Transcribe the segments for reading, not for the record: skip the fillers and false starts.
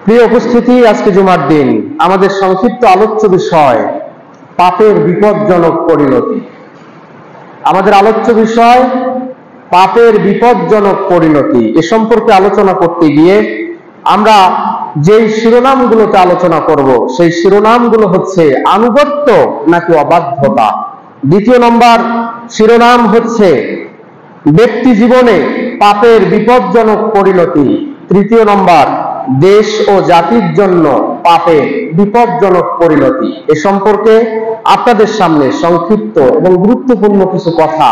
প্রিয় উপস্থিতি, আজকে জুমার দিন আমাদের সংক্ষিপ্ত আলোচ্য বিষয় পাপের বিপজ্জনক পরিণতি। আমাদের আলোচ্য বিষয় পাপের বিপজ্জনক পরিণতি। এ সম্পর্কে আলোচনা করতে গিয়ে আমরা যেই শিরোনামগুলোতে আলোচনা করব সেই শিরোনামগুলো হচ্ছে আনুগত্য নাকি অবাধ্যতা। দ্বিতীয় নম্বর শিরোনাম হচ্ছে ব্যক্তি জীবনে পাপের বিপজ্জনক পরিণতি। তৃতীয় নম্বর দেশ ও জাতির জন্য পাপের বিপজ্জনক পরিণতি। এ সম্পর্কে আপনাদের সামনে সংক্ষিপ্ত এবং গুরুত্বপূর্ণ কিছু কথা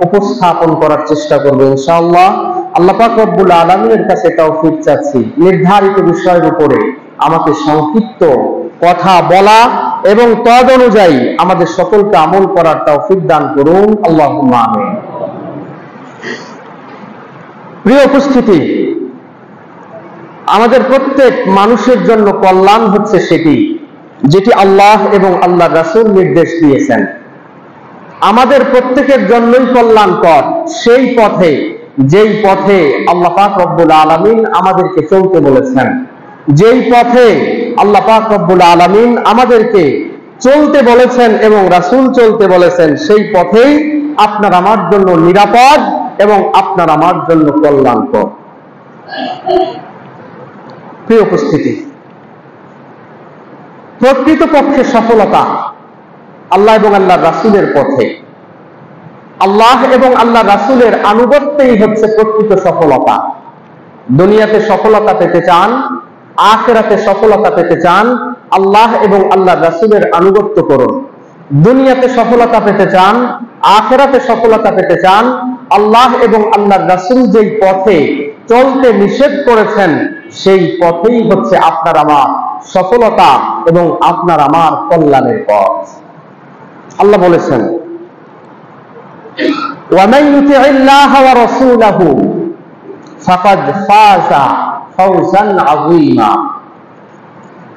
উপস্থাপন করার চেষ্টা করব ইনশাআল্লাহ। আল্লাহ পাক রব্বুল আলামিনের কাছে তৌফিক চাচ্ছি নির্ধারিত বিষয়ের উপরে আমাকে সংক্ষিপ্ত কথা বলা এবং তদ অনুযায়ী আমাদের সকলকে আমল করার তৌফিক দান করুন, আল্লাহুম্মা আমিন। প্রিয় উপস্থিতি, আমাদের প্রত্যেক মানুষের জন্য কল্যাণ হচ্ছে সেটি যেটি আল্লাহ এবং আল্লাহ রাসূল নির্দেশ দিয়েছেন। আমাদের প্রত্যেকের জন্যই কল্যাণকর সেই পথে, যেই পথে আল্লাহ পাক রব্বুল আলামিন আমাদেরকে চলতে বলেছেন, যেই পথে আল্লাহ পাক রব্বুল আলামিন আমাদেরকে চলতে বলেছেন এবং রাসূল চলতে বলেছেন, সেই পথেই আপনার আমার জন্য নিরাপদ এবং আপনার আমার জন্য কল্যাণকর। প্রিয় উপস্থিতি, প্রকৃতপক্ষে সফলতা আল্লাহ এবং আল্লাহ রাসূলের পথে, আল্লাহ এবং আল্লাহ রাসূলের আনুগত্যই হচ্ছে প্রকৃত সফলতা। দুনিয়াতে সফলতা পেতে চান, আখিরাতে সফলতা পেতে চান, আল্লাহ এবং আল্লাহ রাসূলের আনুগত্য করুন। দুনিয়াতে সফলতা পেতে চান, আখিরাতে সফলতা পেতে চান, আল্লাহ এবং আল্লাহ রাসূল যেই পথে চলতে নিষেধ করেছেন সেই পথেই হচ্ছে আপনার আমার সফলতা এবং আপনার আমার কল্যাণের পথ। আল্লাহ বলেছেন, وَمَن يُطِعِ اللَّهَ وَرَسُولَهُ فَقَدْ فَازَ فَوْزًا عَظِيمًا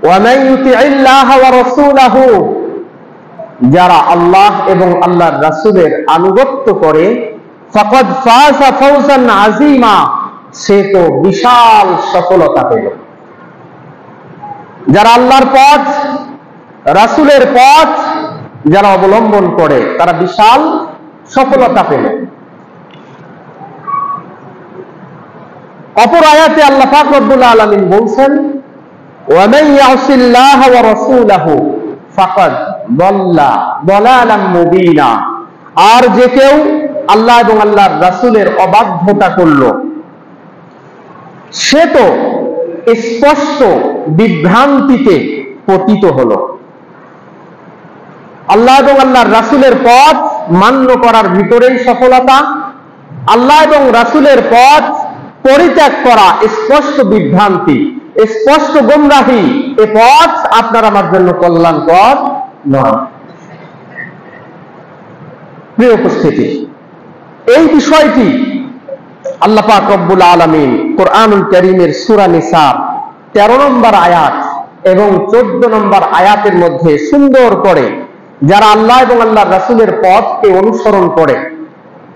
وَمَن يُطِعِ اللَّهَ وَرَسُولَهُ, যারা আল্লাহ এবং আল্লাহর রাসূলের আনুগত্য করে, فَقَدْ فَازَ فَوْزًا عَظِيمًا, সে তো বিশাল সফলতা পেল। যারা আল্লাহর পথ, রাসূলের পথ যারা অবলম্বন করে তারা বিশাল সফলতা পেল। অপর আয়াতে আল্লাহ পাক রব্বুল আলামিন বলছেন, ওয়ামান ইয়াসিল্লাহ ওয়া রাসূলাহু ফাকাদ দাল্লা দালালাম মুবিনা, আর যে কেউ আল্লাহ এবং আল্লাহর রাসূলের অবাধ্যতা করলো সে তো স্পষ্ট বিভ্রান্তিতে পতিত হলো। আল্লাহ এবং আল্লাহর রাসূলের পথ মান্য করার ভিতরেই সফলতা, আল্লাহ এবং রাসূলের পথ পরিত্যাগ করা স্পষ্ট বিভ্রান্তি, স্পষ্ট গোমরাহি। এ পথ আপনার আমার জন্য কল্যাণকর নয়। প্রিয় উপস্থিতি, এই বিষয়টি আল্লাহ পাক রব্বুল আলামিন কোরআনুল কারীমের সূরা নিসা 13 নম্বর আয়াত এবং 14 নম্বর আয়াতের মধ্যে সুন্দর করে যারা আল্লাহ এবং আল্লাহর রাসূলের পথকে অনুসরণ করে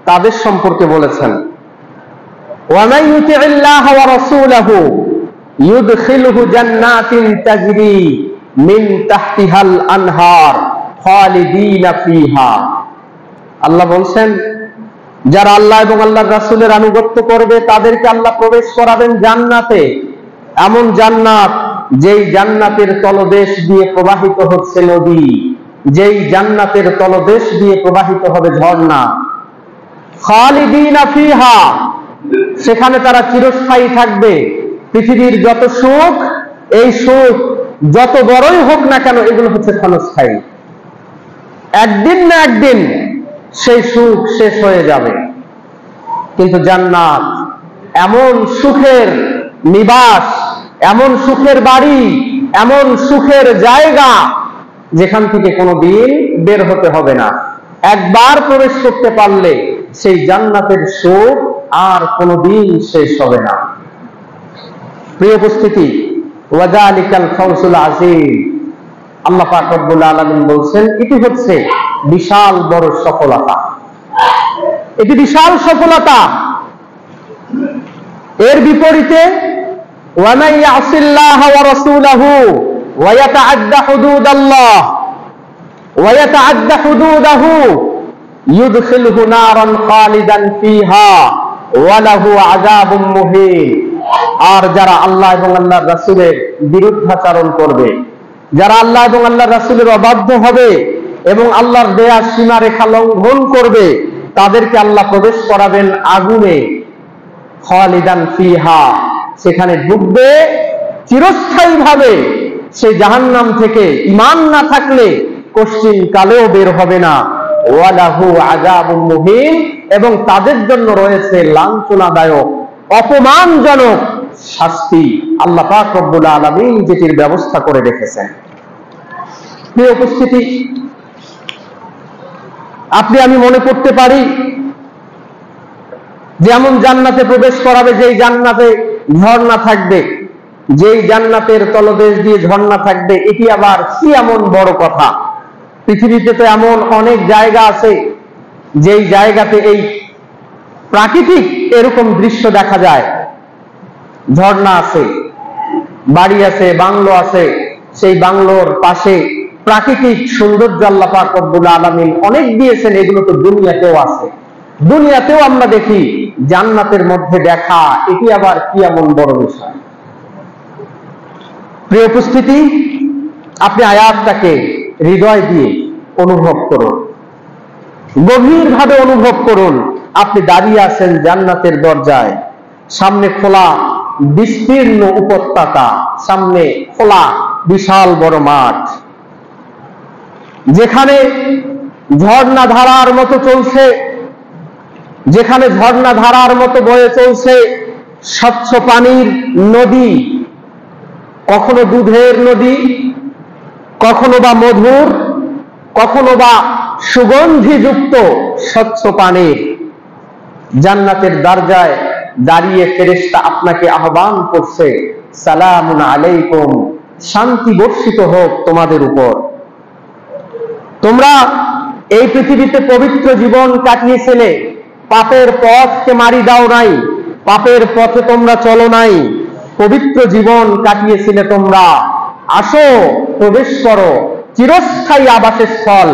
তাদের সম্পর্কে বলেছেন, ওয়ামান ইউতিল্লাহ ওয়া রাসূলাহু ইউদখিলহু জান্নাতিন তাজরি মিন তাহতিহাল আনহার খালিদিনা ফিহা। আল্লাহ বলছেন, যারা আল্লাহ এবং আল্লাহর রাসূলের আনুগত্য করবে তাদেরকে আল্লাহ প্রবেশ করাবেন জান্নাতে, এমন জান্নাত যেই জান্নাতের তলদেশ দিয়ে প্রবাহিত হচ্ছে নদী, যেই জান্নাতের তলদেশ দিয়ে প্রবাহিত হবে ঝর্ণা। খালিদিনা ফিহা, সেখানে তারা চিরস্থায়ী থাকবে। পৃথিবীর যত সুখ, এই সুখ যত বড়ই হোক না কেন, এগুলো হচ্ছে ক্ষণস্থায়ী। একদিন না একদিন সেই সুখ শেষ হয়ে যাবে। কিন্তু জান্নাত এমন সুখের নিবাস, এমন সুখের বাড়ি, এমন সুখের জায়গা যেখান থেকে কোনোদিন বের হতে হবে না। একবার প্রবেশ করতে পারলে সেই জান্নাতের সুখ আর কোনোদিন শেষ হবে না। প্রিয় উপস্থিতি, ওয়াযালিকাল ফাওজুল আযীম, আল্লাহ পাক রব্বুল আলামিন বলছেন, এটি হচ্ছে বিশাল বড় সফলতা। এটি বিশাল সফলতা। এর বিপরীতে ومن يعص الله ورسوله ويتعد حدوده يدخله نارا خالدا فيها وله عذاب مهين। আর যারা আল্লাহ এবং আল্লাহর রাসূলের বিরুদ্ধাচরণ করবে, যারা আল্লাহ এবং আল্লাহর রাসূলের অবাধ্য হবে এবং আল্লাহর দেয়া সীমারেখা লঙ্ঘন করবে, তাদেরকে আল্লাহ প্রবেশ করাবেন আগুনে, খালিদান ফিহা, সেখানে ডুববে চিরস্থায়ী ভাবে। সেই জাহান্নাম থেকে ঈমান না থাকলে কশ্চিন কালেও বের হবে না। ওয়ালাহু আযাবুম মুহিন, এবং তাদের জন্য রয়েছে লাঞ্ছনাদায়ক অপমানজনক শাস্তি। আল্লাহ পাক রব্বুল আলামিন যেটির ব্যবস্থা করে রেখেছেন। প্রিয় উপস্থিতি, আপনি আমি মনে করতে পারি যেমন জান্নাতে প্রবেশ করাবে, যেই জান্নাতে ঝর্ণা থাকবে, যেই জান্নাতের তলদেশ দিয়ে ঝর্ণা থাকবে, এটি আবার কি এমন বড় কথা? পৃথিবীতে তো এমন অনেক জায়গা আছে যেই জায়গাতে এই প্রাকৃতিক এরকম দৃশ্য দেখা যায়। ঝর্ণা আছে, বাড়ি আছে, বাংলো আছে, সেই বাংলোর পাশে প্রাকৃতিক সৌন্দর্য আল্লাহ পাক রব্বুল আলামিন অনেক দিয়েছেন। এগুলো তো দুনিয়াতেও আছে, দুনিয়াতেও আমরা দেখি। জান্নাতের মধ্যে দেখা, এটি আবার কি এমন বড় বিষয়? প্রিয় উপস্থিতি, আপনি আয়াতটাকে হৃদয় দিয়ে অনুভব করুন, গভীরভাবে অনুভব করুন। আপনি দাঁড়িয়ে আছেন জান্নাতের দরজায়, সামনে খোলা বিস্তীর্ণ উপত্যকা, সামনে খোলা বিশাল বড় মাঠ, যেখানে ঝর্ণা ধারার মতো চলছে, যেখানে ঝর্ণা ধারার মতো বয়ে চলছে স্বচ্ছ পানির নদী, কখনো দুধের নদী, কখনো বা মধুর, কখনো বা সুগন্ধিযুক্ত স্বচ্ছ পানির। জান্নাতের দরজায় দাঁড়িয়ে ফেরেশতা আপনাকে আহ্বান করছে, সালামুন আলাইকুম, শান্তি বর্ষিত হোক তোমাদের উপর। তোমরা এই পৃথিবীতে পবিত্র জীবন কাটিয়েছিলে, পাপের পথকে মারি দাও নাই, পাপের পথে তোমরা চলো নাই, পবিত্র জীবন কাটিয়েছিলে তোমরা। আসো, প্রবেশ করো চিরস্থায়ী আবাসের স্থল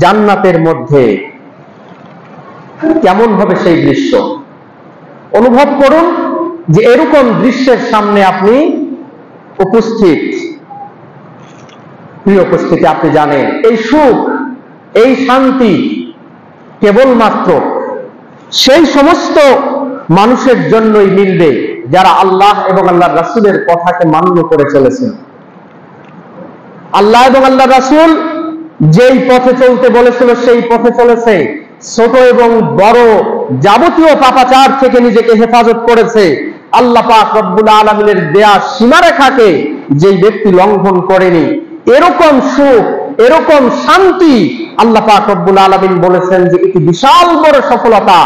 জান্নাতের মধ্যে। কেমন হবে সেই দৃশ্য? অনুভব করুন যে এরকম দৃশ্যের সামনে আপনি উপস্থিত। প্রিয় উপস্থিতি, আপনি জানেন এই সুখ, এই শান্তি কেবলমাত্র সেই সমস্ত মানুষের জন্যই মিলবে যারা আল্লাহ এবং আল্লাহর রাসূলের কথাকে মান্য করে চলেছেন। আল্লাহ এবং আল্লাহর রাসূল যেই পথে চলতে বলেছিল সেই পথে চলেছে, ছোট এবং বড় যাবতীয় পাপাচার থেকে নিজেকে হেফাজত করেছে। আল্লাহ পাক রব্বুল আলামিনের দেয়া সীমারেখাকে যেই ব্যক্তি লঙ্ঘন করেনি, এরকম সুখ, এরকম শান্তি আল্লাহ পাক রব্বুল আলামিন বলেছেন যে এটি বিশাল বড় সফলতা।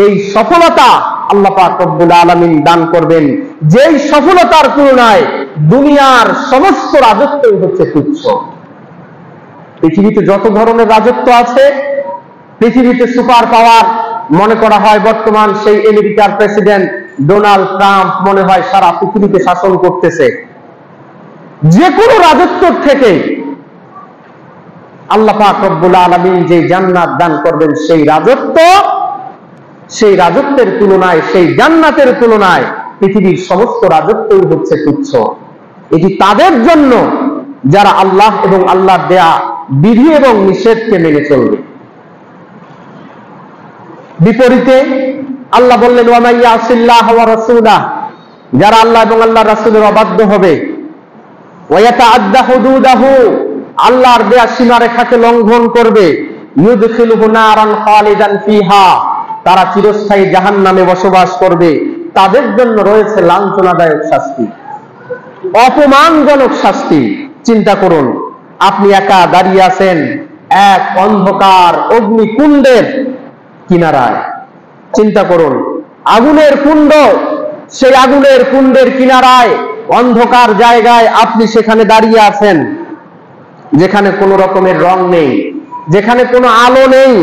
এই সফলতা আল্লাহ পাক রব্বুল আলামিন দান করবেন, যেই সফলতার তুলনায় দুনিয়ার সমস্ত রাজত্বই হচ্ছে তুচ্ছ। পৃথিবীতে যত ধরনের রাজত্ব আছে, পৃথিবীতে সুপার পাওয়ার মনে করা হয় বর্তমান সেই আমেরিকার প্রেসিডেন্ট ডোনাল্ড ট্রাম্প মনে হয় সারা পৃথিবীতে শাসন করতেছে। যে কোনো রাজত্ব থেকে আল্লাহ পাক রব্বুল আলামিন যে জান্নাত দান করবেন, সেই রাজত্বের তুলনায়, সেই জান্নাতের তুলনায় পৃথিবীর সমস্ত রাজত্বই হচ্ছে তুচ্ছ। এটি তাদের জন্য যারা আল্লাহ এবং আল্লাহর দেয়া বিধি এবং নিষেধকে মেনে চলবে। বিপরীতে আল্লাহ বললেন, ওয়া মান ইয়াসিল্লাহ ওয়া রাসূলাহ, যারা আল্লাহ এবং আল্লাহর রাসূলের অবাধ্য হবে, ওয়া ইয়াতাআদ্দা হুদুদাহু, আল্লাহর দেয়া সীমারেখাকে লঙ্ঘন করবে, ইউদখিলুহু নারান খালিদান ফিহা, তারা চিরস্থায়ী জাহান্নামে বসবাস করবে। তাদের জন্য রয়েছে লাঞ্ছনাদায়ক শাস্তি, অপমানজনক শাস্তি। চিন্তা করুন, আপনি একা দাঁড়িয়ে আছেন এক অন্ধকার অগ্নিকুণ্ডের কিনারায়। চিন্তা করুন, আগুনের কুণ্ড, সেই আগুনের কুণ্ডের কিনারায় অন্ধকার জায়গায় আপনি সেখানে দাঁড়িয়ে আছেন, যেখানে কোনো রকমের রং নেই, যেখানে কোনো আলো নেই,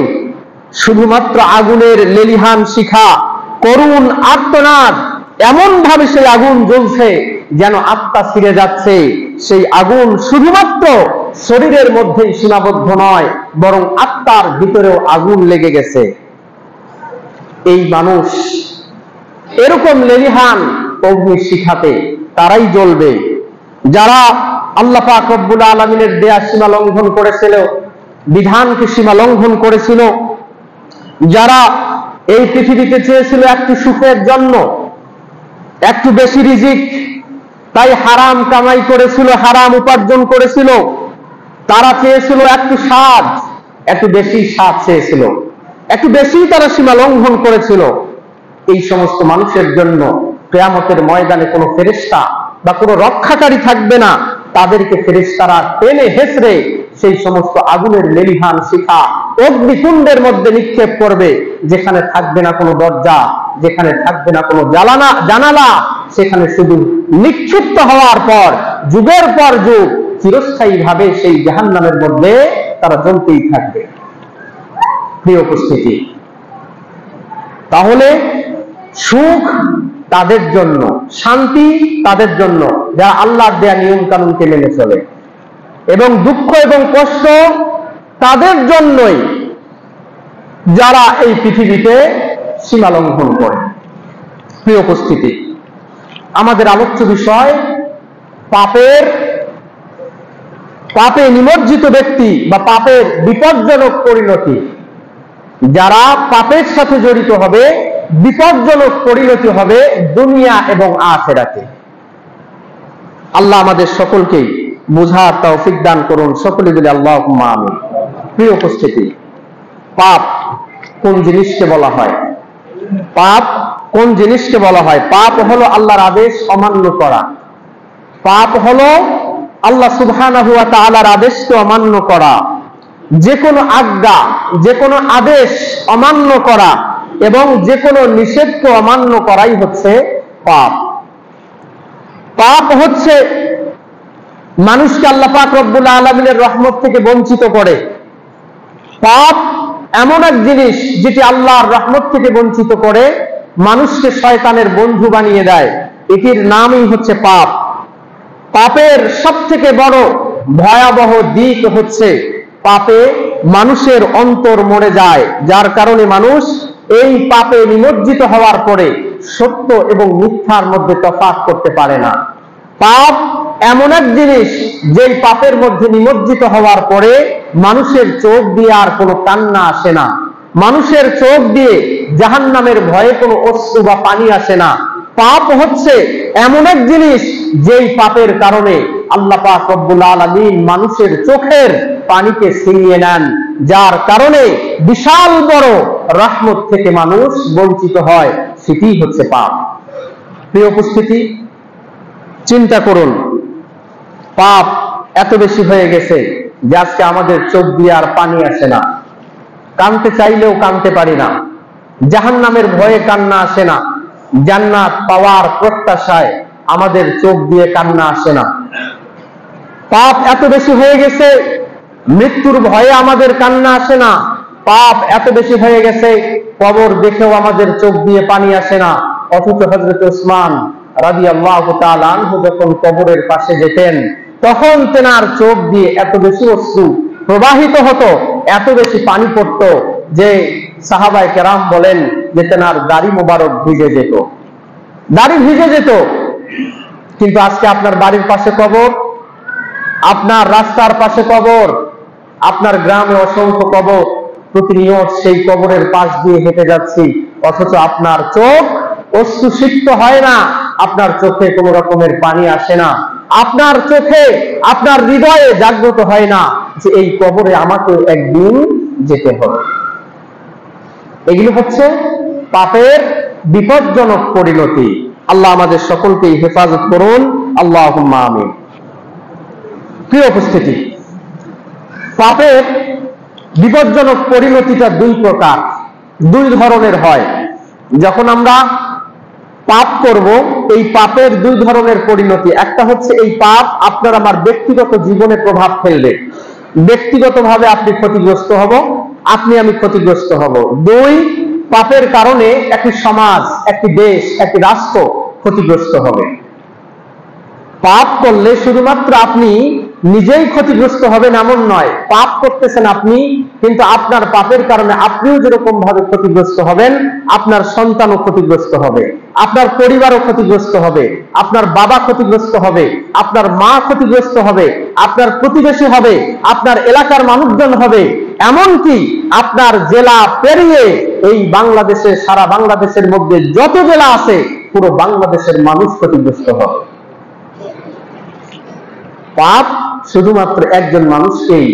শুধুমাত্র আগুনের লেলিহান শিখা, করুণ আর্তনাদ, এমন ভাবে সেই আগুন জ্বলছে যেন আত্মা ছিঁড়ে যাচ্ছে। সেই আগুন শুধুমাত্র শরীরের মধ্যেই সীমাবদ্ধ নয়, বরং আত্মার ভিতরেও আগুন লেগে গেছে। এই মানুষ এরকম লেলিহান অগ্নির শিখাতে তারাই জ্বলবে যারা আল্লাহ পাক রব্বুল আলামিনের দেয়া সীমা লঙ্ঘন করেছিল, বিধানকে সীমা লঙ্ঘন করেছিল, যারা এই পৃথিবীতে চেয়েছিল একটু সুখের জন্য, একটু বেশি রিজিক, তাই হারাম কামাই করেছিল, হারাম উপার্জন করেছিল। তারা চেয়েছিল একটু স্বাদ, একটু বেশি স্বাদ চেয়েছিল, একটু বেশি তারা সীমা লঙ্ঘন করেছিল। এই সমস্ত মানুষের জন্য কিয়ামতের ময়দানে কোনো ফেরেশতা বা কোনো রক্ষাকারী থাকবে না। তাদেরকে ফেরেশতারা টেনে হেঁচড়ে সেই সমস্ত আগুনের লেলিহান শিখা অগ্নিকুণ্ডের মধ্যে নিক্ষেপ করবে, যেখানে থাকবে না কোনো দরজা, যেখানে থাকবে না কোনো জানালা, সেখানে শুধু নিক্ষিপ্ত হওয়ার পর যুগের পর যুগ চিরস্থায়ী ভাবে সেই জাহান্নামের মধ্যে তারা জ্বলতেই থাকবে। প্রিয় উপস্থিতি, তাহলে সুখ তাদের জন্য, শান্তি তাদের জন্য যারা আল্লাহর দেয়া নিয়ম কানুনকে মেনে চলে, এবং দুঃখ এবং কষ্ট তাদের জন্যই যারা এই পৃথিবীতে সীমা লঙ্ঘন করে। প্রিয় উপস্থিতি, আমাদের আলোচ্য বিষয় পাপে নিমজ্জিত ব্যক্তি বা পাপের বিপজ্জনক পরিণতি। যারা পাপের সাথে জড়িত হবে, বিপজ্জনক পরিণতি হবে দুনিয়া এবং আখিরাতে। আল্লাহ আমাদের সকলকেই বুঝার তৌফিক দান করুন, সকলে বলি আল্লাহুম্মা আমিন। প্রিয় উপস্থিতি, পাপ কোন জিনিসকে বলা হয়? পাপ কোন জিনিসকে বলা হয়? পাপ হলো আল্লাহর আদেশ অমান্য করা। পাপ হলো আল্লাহ সুবহানাহু ওয়া তাআলার আদেশকে অমান্য করা, যে কোনো আজ্ঞা, যে কোনো আদেশ অমান্য করা এবং যে কোনো নিষেধকে অমান্য করাই হচ্ছে পাপ। পাপ হচ্ছে মানুষকে আল্লাহ পাক রব্বুল আলামিনের রহমত থেকে বঞ্চিত করে। পাপ এমন এক জিনিস যেটি আল্লাহর রহমত থেকে বঞ্চিত করে, মানুষকে শয়তানের বন্ধু বানিয়ে দেয়। এটির নামই হচ্ছে পাপ। পাপের সবথেকে বড় ভয়াবহ দিক হচ্ছে পাপে মানুষের অন্তর মরে যায়, যার কারণে মানুষ এই পাপে নিমজ্জিত হওয়ার পরে সত্য এবং মিথ্যার মধ্যে তফাৎ করতে পারে না। পাপ এমন এক জিনিস যেই পাপের মধ্যে নিমজ্জিত হওয়ার পরে মানুষের চোখ দিয়ে আর কোনো কান্না আসে না, মানুষের চোখ দিয়ে জাহান্নামের ভয়ে কোনো অশ্রু বা পানি আসে না। পাপ হচ্ছে এমন এক জিনিস যেই পাপের কারণে আল্লাহ পাক রব্বুল আলামিন মানুষের চোখের পানিকে ছিনিয়ে নেন, যার কারণে বিশাল বড় রহমত থেকে মানুষ বঞ্চিত হয়। সেটি হচ্ছে পাপ। প্রিয় উপস্থিতি, চিন্তা করুন, পাপ এত বেশি হয়ে গেছে যে আজকে আমাদের চোখ দিয়ে আর পানি আসে না, কাঁদতে চাইলেও কাঁদতে পারি না, জাহান্নামের ভয়ে কান্না আসে না, জান্নাত পাওয়ার প্রত্যাশায় আমাদের চোখ দিয়ে কান্না আসে না। পাপ এত বেশি হয়ে গেছে, মৃত্যুর ভয়ে আমাদের কান্না আসে না। পাপ এত বেশি হয়ে গেছে, কবর দেখেও আমাদের চোখ দিয়ে পানি আসে না। অথচ হযরত উসমান রাদিয়াল্লাহু তাআলা আনহু যখন কবরের পাশে যেতেন, তখন তেনার চোখ দিয়ে এত বেশি অশ্রু প্রবাহিত হতো, এত বেশি পানি পড়তো যে সাহাবায়ে কেরাম বলেন যে তেনার দাড়ি মোবারক ভিজে যেত, দাড়ি ভিজে যেত। কিন্তু আজকে আপনার বাড়ির পাশে কবর, আপনার রাস্তার পাশে কবর, আপনার গ্রামে অসংখ্য কবর, প্রতিনিয়ত সেই কবরের পাশ দিয়ে হেঁটে যাচ্ছি, অথচ আপনার চোখ অশ্রুসিক্ত হয় না, আপনার চোখে কোনো রকমের পানি আসে না, আপনার চোখে, আপনার হৃদয়ে জাগ্রত হয় না যে এই কবরে আমাকে একদিন যেতে হবে। এগুলো হচ্ছে পাপের বিপজ্জনক পরিণতি। আল্লাহ আমাদের সকলকেই হেফাজত করুন, আল্লাহুম্মা আমিন। প্রিয় উপস্থিতি, পাপের বিপজ্জনক পরিণতিটা দুই প্রকার, দুই ধরনের হয়। যখন আমরা পাপ করব, এই পাপের দুই ধরনের পরিণতি। একটা হচ্ছে এই পাপ আপনার আমার ব্যক্তিগত জীবনে প্রভাব ফেলবে, ব্যক্তিগতভাবে আপনি ক্ষতিগ্রস্ত হব, আপনি আমি ক্ষতিগ্রস্ত হব। দুই, পাপের কারণে একটি সমাজ, একটি দেশ, একটি রাষ্ট্র ক্ষতিগ্রস্ত হবে। পাপ করলে শুধুমাত্র আপনি নিজেই ক্ষতিগ্রস্ত হবেন এমন নয়, পাপ করতেছেন আপনি, কিন্তু আপনার পাপের কারণে আপনিও যেরকম ভাবে ক্ষতিগ্রস্ত হবেন, আপনার সন্তানও ক্ষতিগ্রস্ত হবে, আপনার পরিবারও ক্ষতিগ্রস্ত হবে, আপনার বাবা ক্ষতিগ্রস্ত হবে, আপনার মা ক্ষতিগ্রস্ত হবে, আপনার প্রতিবেশী হবে, আপনার এলাকার মানুষজন হবে, এমনকি আপনার জেলা পেরিয়ে এই বাংলাদেশে, সারা বাংলাদেশের মধ্যে যত জেলা আছে পুরো বাংলাদেশের মানুষ ক্ষতিগ্রস্ত হবে। পাপ শুধুমাত্র একজন মানুষকেই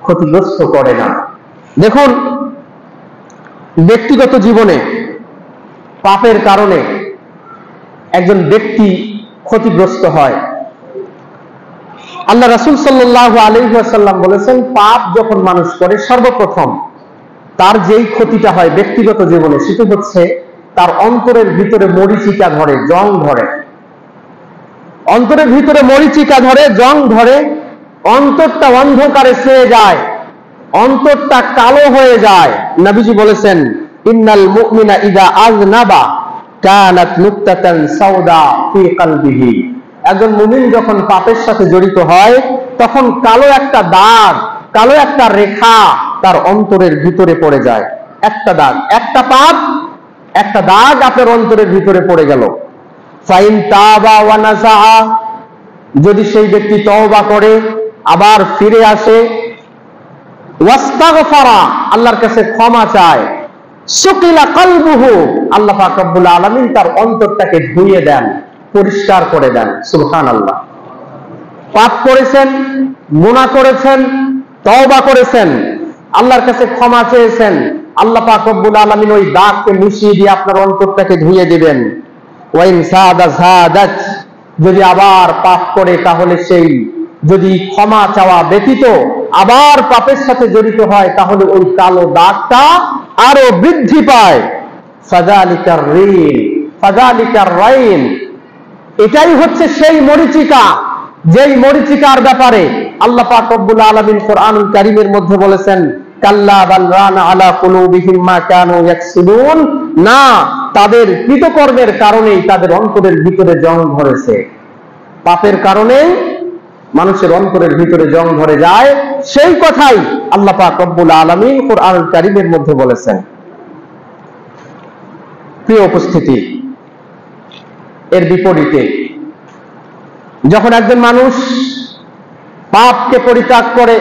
ক্ষতিগ্রস্ত করে না। দেখুন, ব্যক্তিগত জীবনে পাপের কারণে একজন ব্যক্তি ক্ষতিগ্রস্ত হয়। আল্লাহ রাসূল সাল্লাল্লাহু আলাইহি ওয়াসাল্লাম বলেছেন, পাপ যখন মানুষ করে সর্বপ্রথম তার যেই ক্ষতিটা হয় ব্যক্তিগত জীবনে, সেটা হচ্ছে তার অন্তরের ভিতরে মরিচিকা ধরে, জং ধরে। অন্তরের ভিতরে মরিচিকা ধরে, জং ধরে, অন্তরটা অন্ধকারে ছেয়ে যায়, অন্তরটা কালো হয়ে যায়। নবীজি বলেছেন, ইন্নাল মুমিনা ইযা আযনাবা কানাত নুকতাতান সাওদা ফি কলবিহি। একজন মুমিন যখন পাপের সাথে জড়িত হয় তখন কালো একটা দাগ, কালো একটা রেখা তার অন্তরের ভিতরে পড়ে যায়। একটা দাগ, একটা পাপ, একটা দাগ আপনার অন্তরের ভিতরে পড়ে গেল। ফাইন তাবা ওয়া নাযাআ, যদি সেই ব্যক্তি তওবা করে, আবার ফিরে আসে, ওয়াস্তাগফারা, আল্লাহর কাছে ক্ষমা চায়, সুকিলা কলবুহু, আল্লাহ পাক রব্বুল আলামিন তার অন্তরটাকে ধুইয়ে দেন, পরিষ্কার করে দেন। সুবহানাল্লাহ। পাপ করেছেন, গুনাহ করেছেন, তওবা করেছেন, আল্লাহর কাছে ক্ষমা চেয়েছেন, আল্লাহ পাক রব্বুল আলামিন ওই দাগকে মুছিয়ে দিয়ে আপনার অন্তরটাকে ধুইয়ে দিবেন। ওয়াইন সাদা সাদাত, যদি আবার পাপ করে তাহলে সেই, যদি ক্ষমা চাওয়া ব্যতীত আবার পাপের সাথে জড়িত হয় তাহলে ওই কালো দাগটা আরো বৃদ্ধি পায়। ফাযালিকার রিন, ফাযালিকার রাইন, এটাই হচ্ছে সেই মরিচিকা, যেই মরিচিকার ব্যাপারে আল্লাহ পাক রব্বুল আলামিন কোরআনুল কারীমের মধ্যে বলেছেন, কাল্লা বাল রানা আলা কুলুবিহিম মা কানু ইয়াকসিবুন, না, তাদের কৃতকর্মের কারণেই তাদের অন্তরের ভিতরে জং ধরেছে। পাপের কারণে মানুষের অন্তরের ভিতরে জং ধরে যায়, সেই কথাই আল্লাহ পাক রব্বুল আলামিন কোরআনুল কারীমের মধ্যে বলেছেন। প্রিয় উপস্থিতি, এর বিপরীতে যখন একজন মানুষ পাপকে পরিত্যাগ করে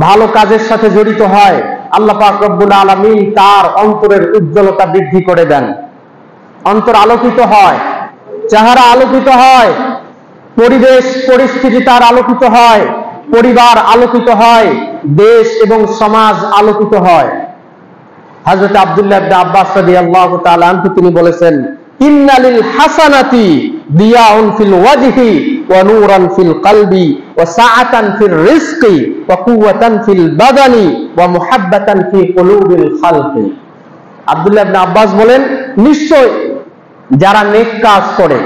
ভালো কাজের সাথে জড়িত হয়, আল্লাহ পাক রব্বুল আলামিন তার অন্তরের উজ্জ্বলতা বৃদ্ধি করে দেন, অন্তর আলোকিত হয়, চেহারা আলোকিত হয়, পরিবেশ পরিস্থিতি তার আলোকিত হয়, পরিবার আলোকিত হয়, দেশ এবং সমাজ আলোকিত হয়। হযরত আব্দুল্লাহ ইবনে আব্বাস রাদিয়াল্লাহু তাআলা আনহু তিনি বলেছেন, ইন্নালিল হাসানাতি দিয়াউন ফিল ওয়াজহি ওয়া নূরান ফিল কলবি ওয়া সাআতান ফির রিজকি ওয়া কুওয়াতান ফিল বাদানি ওয়া মুহাব্বাতান ফি কুলুবিল খালকি। আব্দুল্লাহ ইবনে আব্বাস বলেন, নিশ্চয় যারা নেক কাজ করে,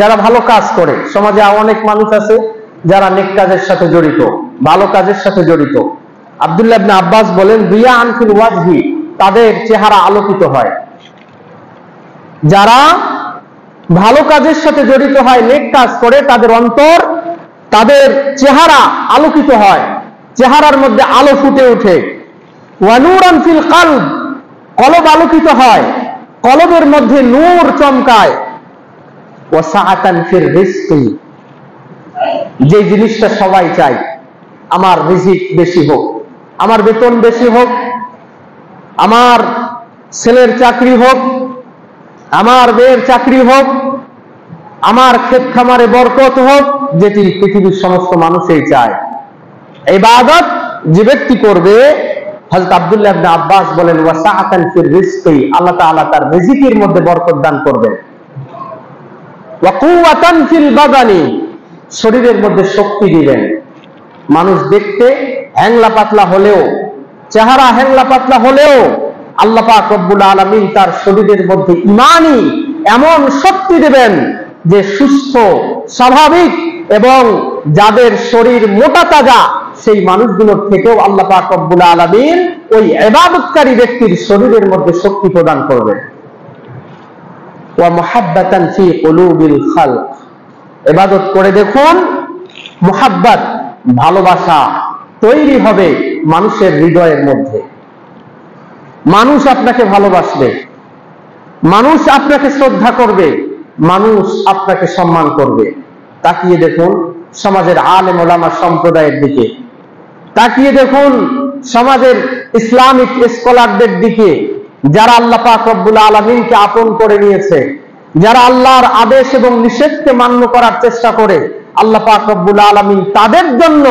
যারা ভালো কাজ করে, সমাজে অনেক মানুষ আছে যারা নেক কাজের সাথে জড়িত, ভালো কাজের সাথে জড়িত। আব্দুল্লাহ ইবনে আব্বাস বলেন, দিয়াউন ফিল ওয়াজহি, তাদের চেহারা আলোকিত হয়। যারা ভালো কাজের সাথে জড়িত হয়, নেক কাজ করে, তাদের অন্তর, তাদের চেহারা আলোকিত হয়, চেহারার মধ্যে আলো ফুটে ওঠে। ওয়া নূরান ফিল কলব, কলব আলোকিত হয়, কলবের মধ্যে নূর চমকায়। ওয়া সাআতান ফির রিজকি, যে জিনিসটা সবাই চায়, আমার রিজিক বেশি হোক, আমার বেতন বেশি হোক, আমার ছেলের চাকরি হোক, আমার মেয়ের চাকরি হোক, আমার ক্ষেত খামারে বরকত হোক, যেটি পৃথিবীর সমস্ত মানুষই চায়। ইবাদত যে ব্যক্তি করবে, হযরত আব্দুল্লাহ ইবনে আব্বাস বলেন, ওয়া সাআতান ফির রিজকি, আল্লাহ তাআলা তার রিজিকের মধ্যে বরকত দান করবেন। ওয়া কুওয়াতান ফিল বাদানি, শরীরের মধ্যে শক্তি দিবেন। মানুষ দেখতে হ্যাংলা পাতলা হলেও, চেহারা হ্যাংলা পাতলা হলেও আল্লাহ পাক রব্বুল আলামিন তার শরীরের মধ্যে ঈমানি এমন শক্তি দেবেন যে সুস্থ, স্বাভাবিক এবং যাদের শরীর মোটা তাজা সেই মানুষগুলোর থেকেও আল্লাহ পাক রব্বুল আলামিন ওই ইবাদতকারী ব্যক্তির শরীরের মধ্যে শক্তি প্রদান করবেন। ওয়া মুহাব্বাতান ফি কুলুবিল খালক, ইবাদত করে দেখুন, মুহাব্বত, ভালোবাসা তৈরি হবে মানুষের হৃদয়ের মধ্যে। মানুষ আপনাকে ভালোবাসবে, মানুষ আপনাকে শ্রদ্ধা করবে, মানুষ আপনাকে সম্মান করবে। তাকিয়ে দেখুন সমাজের আলেম ওলামা সম্প্রদায়ের দিকে, তাকিয়ে দেখুন সমাজের ইসলামিক স্কলারদের দিকে, যারা আল্লাহ পাক রব্বুল আলামিনকে আপন করে নিয়েছে, যারা আল্লাহর আদেশ এবং নিষেধকে মান্য করার চেষ্টা করে। আল্লাহ পাক রব্বুল আলামিন তাদের জন্য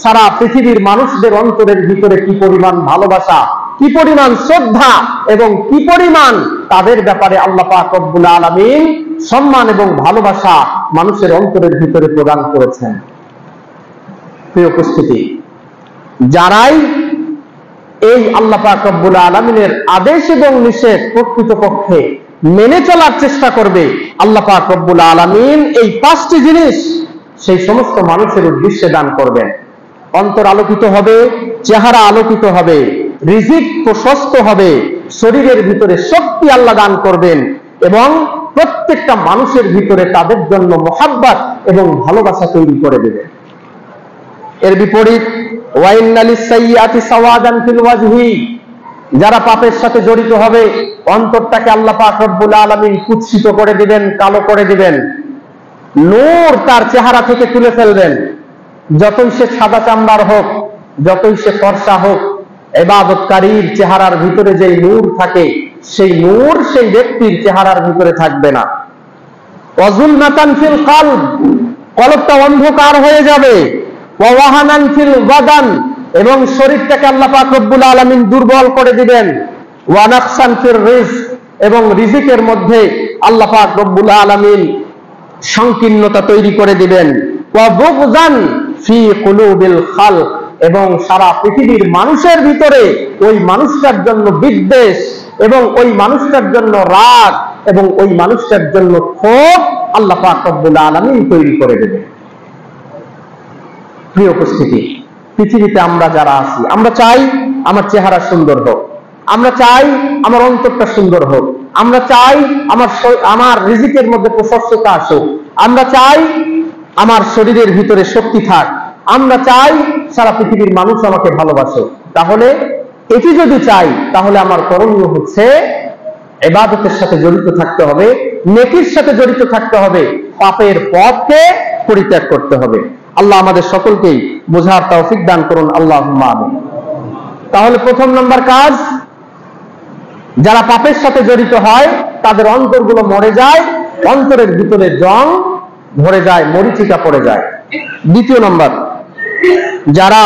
সারা পৃথিবীর মানুষদের অন্তরের ভিতরে কি পরিমাণ ভালোবাসা, কি পরিমাণ শ্রদ্ধা এবং কি পরিমাণ তাদের ব্যাপারে আল্লাহ পাক রব্বুল আলামিন সম্মান এবং ভালোবাসা মানুষের অন্তরের ভিতরে প্রদান করেছেন। প্রিয় উপস্থিতি, যারাই এই আল্লাহ পাক রব্বুল আলামিনের আদেশ এবং নিষেধ প্রকৃতপক্ষে মেনে চলার চেষ্টা করবে, আল্লাহ পাক রব্বুল আলামিন এই 5টি জিনিস সেই সমস্ত মানুষের উদ্দেশ্যে দান করবেন। অন্তর আলোকিত হবে, চেহারা আলোকিত হবে, রিজিক প্রশস্ত হবে, শরীরের ভিতরে শক্তি আল্লাহ দান করবেন এবং প্রত্যেকটা মানুষের ভিতরে তাদের জন্য মুহাব্বত এবং ভালোবাসা তৈরি করে দেবেন। এর বিপরীত ওয়াইন্না লিসাইয়্যাতি সাওয়াদান ফিল ওয়াজহি, যারা পাপের সাথে জড়িত হবে অন্তরটাকে আল্লাহ পাক রব্বুল আলামিন কুৎসিত করে দিবেন, কালো করে দিবেন, নূর তার চেহারা থেকে তুলে ফেলবেন। যতই সে সাদা চামড়ার হোক, যতই সে ফর্সা হোক, ইবাদতকারীর চেহারার ভিতরে যেই নূর থাকে সেই নূর সেই ব্যক্তির চেহারার ভিতরে থাকবে না। ওয়াজুলমাতান ফিল কলব, কলবটা অন্ধকার হয়ে যাবে। ওয়াহানান ফিল বাদান, এবং শরীরটাকে আল্লাহ পাক রব্বুল আলামিন দুর্বল করে দিবেন। ওয়া নাকসান ফির রিজক, এবং রিজিকের মধ্যে আল্লাহ পাক রব্বুল আলামিন সংকীর্ণতা তৈরি করে দিবেন। ওয়া বুগযান ফি কুলুবিল খালক, এবং সারা পৃথিবীর মানুষের ভিতরে ওই মানুষটার জন্য বিদ্বেষ এবং ওই মানুষটার জন্য রাগ এবং ওই মানুষটার জন্য ক্ষোভ আল্লাহ পাক রব্বুল আলামিন তৈরি করে দেবেন। প্রিয় উপস্থিতি, পৃথিবীতে আমরা যারা আছি, আমরা চাই আমার চেহারা সুন্দর হোক, আমরা চাই আমার অন্তরটা সুন্দর হোক, আমরা চাই আমার রিজিকের মধ্যে প্রশস্ততা আসুক, আমরা চাই আমার শরীরের ভিতরে শক্তি থাক, আমরা চাই সারা পৃথিবীর মানুষ আমাকে ভালোবাসে। তাহলে এটি যদি চাই, তাহলে আমার করণীয় হচ্ছে ইবাদতের সাথে জড়িত থাকতে হবে, নেকির সাথে জড়িত থাকতে হবে, পাপের পথকে পরিত্যাগ করতে হবে। আল্লাহ আমাদের সকলকেই বোঝার তৌফিক দান করুন, আল্লাহুম্মা আমিন। তাহলে প্রথম নম্বর কাজ, যারা পাপের সাথে জড়িত হয় তাদের অন্তরগুলো মরে যায়, অন্তরের ভিতরে জং ধরে যায়, মরিচিকা পড়ে যায়। দ্বিতীয় নম্বর, যারা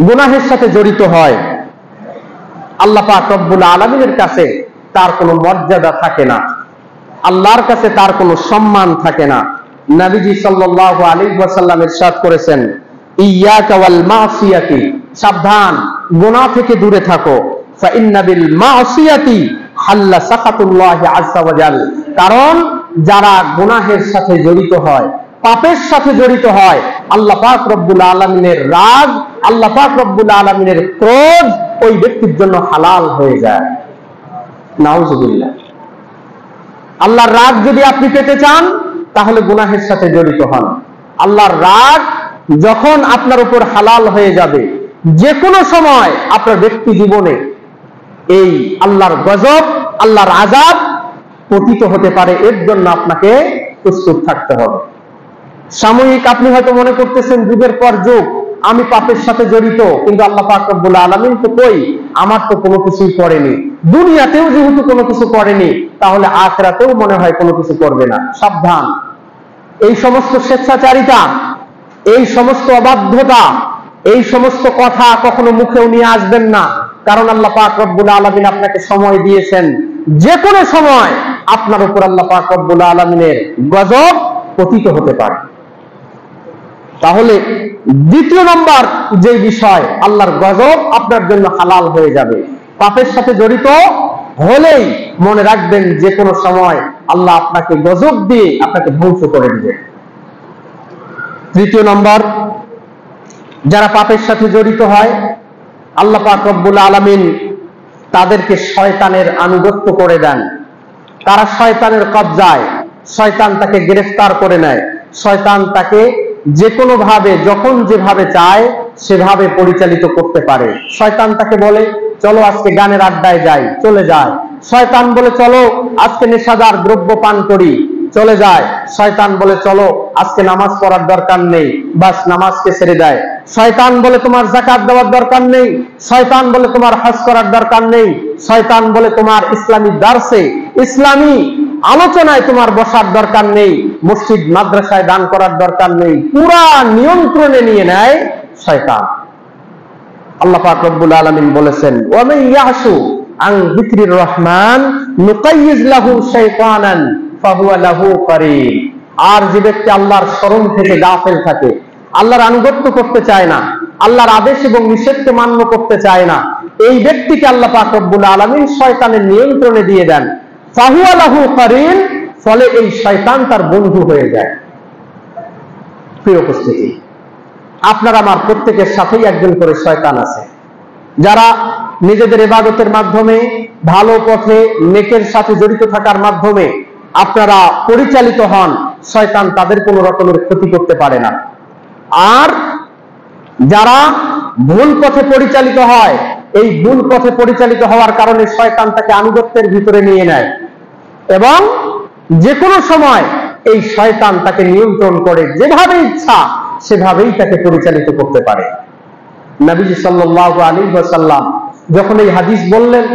গুনাহের সাথে জড়িত হয় আল্লাহ পাক রব্বুল আলামিনের কাছে তার কোনো মর্যাদা থাকে না, আল্লাহর কাছে তার কোনো সম্মান থাকে না। নবীজি সাল্লাল্লাহু আলাইহি ওয়াসাল্লাম ইরশাদ করেছেন, ইয়াকা ওয়াল মাসিয়াতি, সাবধান, গুনাহ থেকে দূরে থাকো। ফাইন্না বিল মাসিয়াতি হাল্লা সাকাতুল্লাহি আযজা ওয়া জাল, কারণ যারা গুনাহের সাথে জড়িত হয়, পাপের সাথে জড়িত হয়, আল্লাহ পাক রব্বুল আলামিনের রাগ, আল্লাহ পাক রব্বুল আলামিনের ক্রোধ ওই ব্যক্তির জন্য হালাল হয়ে যায়। নাউজুবিল্লাহ। আল্লাহর রাগ যদি আপনি পেতে চান তাহলে গুনাহের সাথে জড়িত হন। আল্লাহর রাগ যখন আপনার উপর হালাল হয়ে যাবে, যে কোনো সময় আপনার ব্যক্তি জীবনে এই আল্লাহর গজব, আল্লাহর আযাব পতিত হতে পারে, এর জন্য আপনাকে প্রস্তুত থাকতে হবে। সাময়িক আপনি হয়তো মনে করতেছেন যুগের পর যুগ আমি পাপের সাথে জড়িত, কিন্তু আল্লাহ পাক রব্বুল আলামিন তো কই, আমার তো কোনো কিছুই করেনি, দুনিয়াতেও যেহেতু কোনো কিছু করেনি তাহলে আখিরাতেও মনে হয় কোনো কিছু করবে না। সাবধান, এই সমস্ত স্বেচ্ছাচারিতা, এই সমস্ত অবাধ্যতা, এই সমস্ত কথা কখনো মুখেও নিয়ে আসবেন না, কারণ আল্লাহ পাক রব্বুল আলামিন আপনাকে সময় দিয়েছেন, যে কোনো সময় আপনার উপর আল্লাহ পাক রব্বুল আলামিনের গজব পতিত হতে পারে। তাহলে দ্বিতীয় নম্বর যে বিষয়, আল্লাহর গজব আপনার জন্য হালাল হয়ে যাবে। পাপের সাথে জড়িত হলেই মনে রাখবেন যে কোনো সময় আল্লাহ আপনাকে গজব দিয়ে আপনাকে ধ্বংস করে দিবে। তৃতীয় নম্বর, যারা পাপের সাথে জড়িত হয় আল্লাহ পাক রব্বুল আলামিন তাদেরকে শয়তানের আনুগত্য করে দেন, তারা শয়তানের কবজায়, শয়তান তাকে গ্রেফতার করে নেয়, শয়তান তাকে যে কোনো ভাবে যখন যেভাবে চায় সেভাবে পরিচালিত করতে পারে। শয়তান তাকে বলে চলো আজকে গানের আড্ডায় যাই, চলে যায়। শয়তান বলে চলো আজকে নেশাদার দ্রব্য পান করি, চলে যায়। শয়তান বলে চলো আজকে নামাজ পড়ার দরকার নেই, বাস নামাজকে ছেড়ে দেয়। শয়তান বলে তোমার যাকাত দেওয়ার দরকার নেই, শয়তান বলে তোমার হজ করার দরকার নেই, শয়তান বলে তোমার ইসলামী দার্সে ইসলামী আলোচনায় তোমার বসার দরকার নেই, মসজিদ মাদ্রাসায় দান করার দরকার নেই। পুরা নিয়ন্ত্রণে নিয়ে নেয় শয়তান। আল্লাহ পাক রব্বুল আলামিন বলেছেন ওয়া মান ইয়াশু আন যিকরির রহমান নুকাইয়িজ লাহু শাইতানান ফাহুয়া লাহু করিন। আর যে ব্যক্তি আল্লাহর স্মরণ থেকে গাফেল থাকে, আল্লাহর আনুগত্য করতে চায় না, আল্লাহর আদেশ এবং নিষেধকে মান্য করতে চায় না, এই ব্যক্তিকে আল্লাহ পাক রব্বুল আলামিন শয়তানের নিয়ন্ত্রণে দিয়ে দেন। ফাহুয়া লাহু করিন, ফলে এই শয়তান তার বন্ধু হয়ে যায়। প্রিয় উপস্থিতি, আপনার আমার প্রত্যেকের সাথেই একজন করে শয়তান আছে, যারা নিজেদের ইবাদতের মাধ্যমে ভালো পথে নেকের সাথে জড়িত থাকার মাধ্যমে আপনারা পরিচালিত হন, শয়তান তাদের কোনো রকমের ক্ষতি করতে পারে না। আর যারা ভুল পথে পরিচালিত হয়, এই ভুল পথে পরিচালিত হওয়ার কারণে শয়তান তাকে আনুগত্যের ভিতরে নিয়ে নেয় এবং যে কোনো সময় এই শয়তান তাকে নিয়ন্ত্রণ করে, যেভাবে ইচ্ছা সেভাবেই তাকে পরিচালিত করতে পারে। নবীজি সাল্লাল্লাহু আলাইহি ওয়াসাল্লাম যখন এই হাদিস বললেন,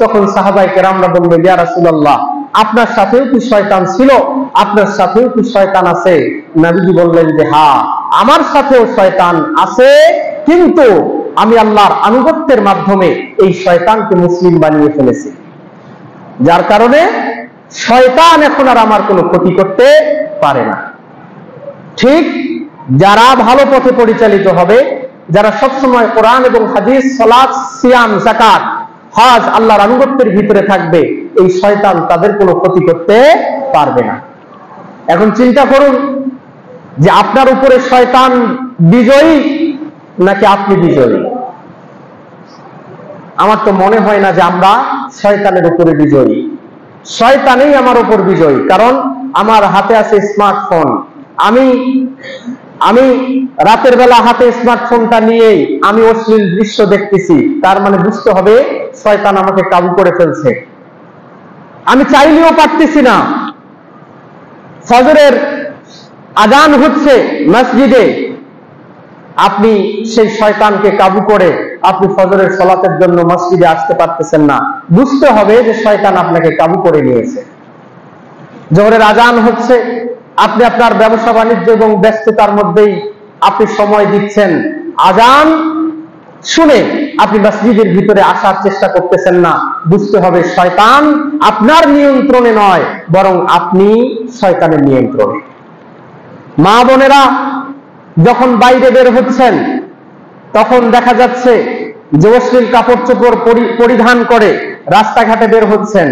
তখন সাহাবায়ে কেরামরা বললেন, ইয়া রাসূলুল্লাহ, আপনার সাথেও কি শয়তান ছিল? আপনার সাথেও কি শয়তান আছে? নবীজি বললেন যে হ্যাঁ, আমার সাথেও শয়তান আছে, কিন্তু আমি আল্লাহর আনুগত্যের মাধ্যমে এই শয়তানকে মুসলিম বানিয়ে ফেলেছি, যার কারণে শয়তান এখন আর আমার কোনো ক্ষতি করতে পারে না। ঠিক যারা ভালো পথে পরিচালিত হবে, যারা সবসময় কোরআন এবং হাদিস, সালাত, সিয়াম, যাকাত, হজ, আল্লাহর আনুগত্যের ভিতরে থাকবে, এই শয়তান তাদের কোনো ক্ষতি করতে পারবে না। এখন চিন্তা করুন যে আপনার উপরে শয়তান বিজয়ী নাকি আপনি বিজয়ী? আমার তো মনে হয় না যে আমরা শয়তানের উপরে বিজয়ী, শয়তানই আমার উপর বিজয়ী। কারণ আমার হাতে আছে স্মার্টফোন, আমি রাতের বেলা হাতে স্মার্টফোনটা নিয়েই আমি অশ্লীল দৃশ্য দেখতেছি, তার মানে বুঝতে হবে শয়তান আমাকে কাবু করে ফেলছে। আমি চাইলেও পারতেছি না, ফজরের আজান হচ্ছে মসজিদে, আপনি সেই শয়তানকে কাবু করে আপনি ফজরের সালাতের জন্য মসজিদে আসতে পারতেছেন না, বুঝতে হবে যে শয়তান আপনাকে কাবু করে নিয়েছে। জোহরের আজান হচ্ছে, আপনি আপনার ব্যবসা বাণিজ্য এবং ব্যস্ততার মধ্যেই আপনি সময় দিচ্ছেন, আজান শুনে আপনি মসজিদের ভিতরে আসার চেষ্টা করতেছেন না, বুঝতে হবে শয়তান আপনার নিয়ন্ত্রণে নয়, বরং আপনি শয়তানের নিয়ন্ত্রণে। মা বোনেরা যখন বাইরে বের হচ্ছেন, তখন দেখা যাচ্ছে যে অশ্লীল কাপড় চোপড় পরিধান করে রাস্তাঘাটে বের হচ্ছেন,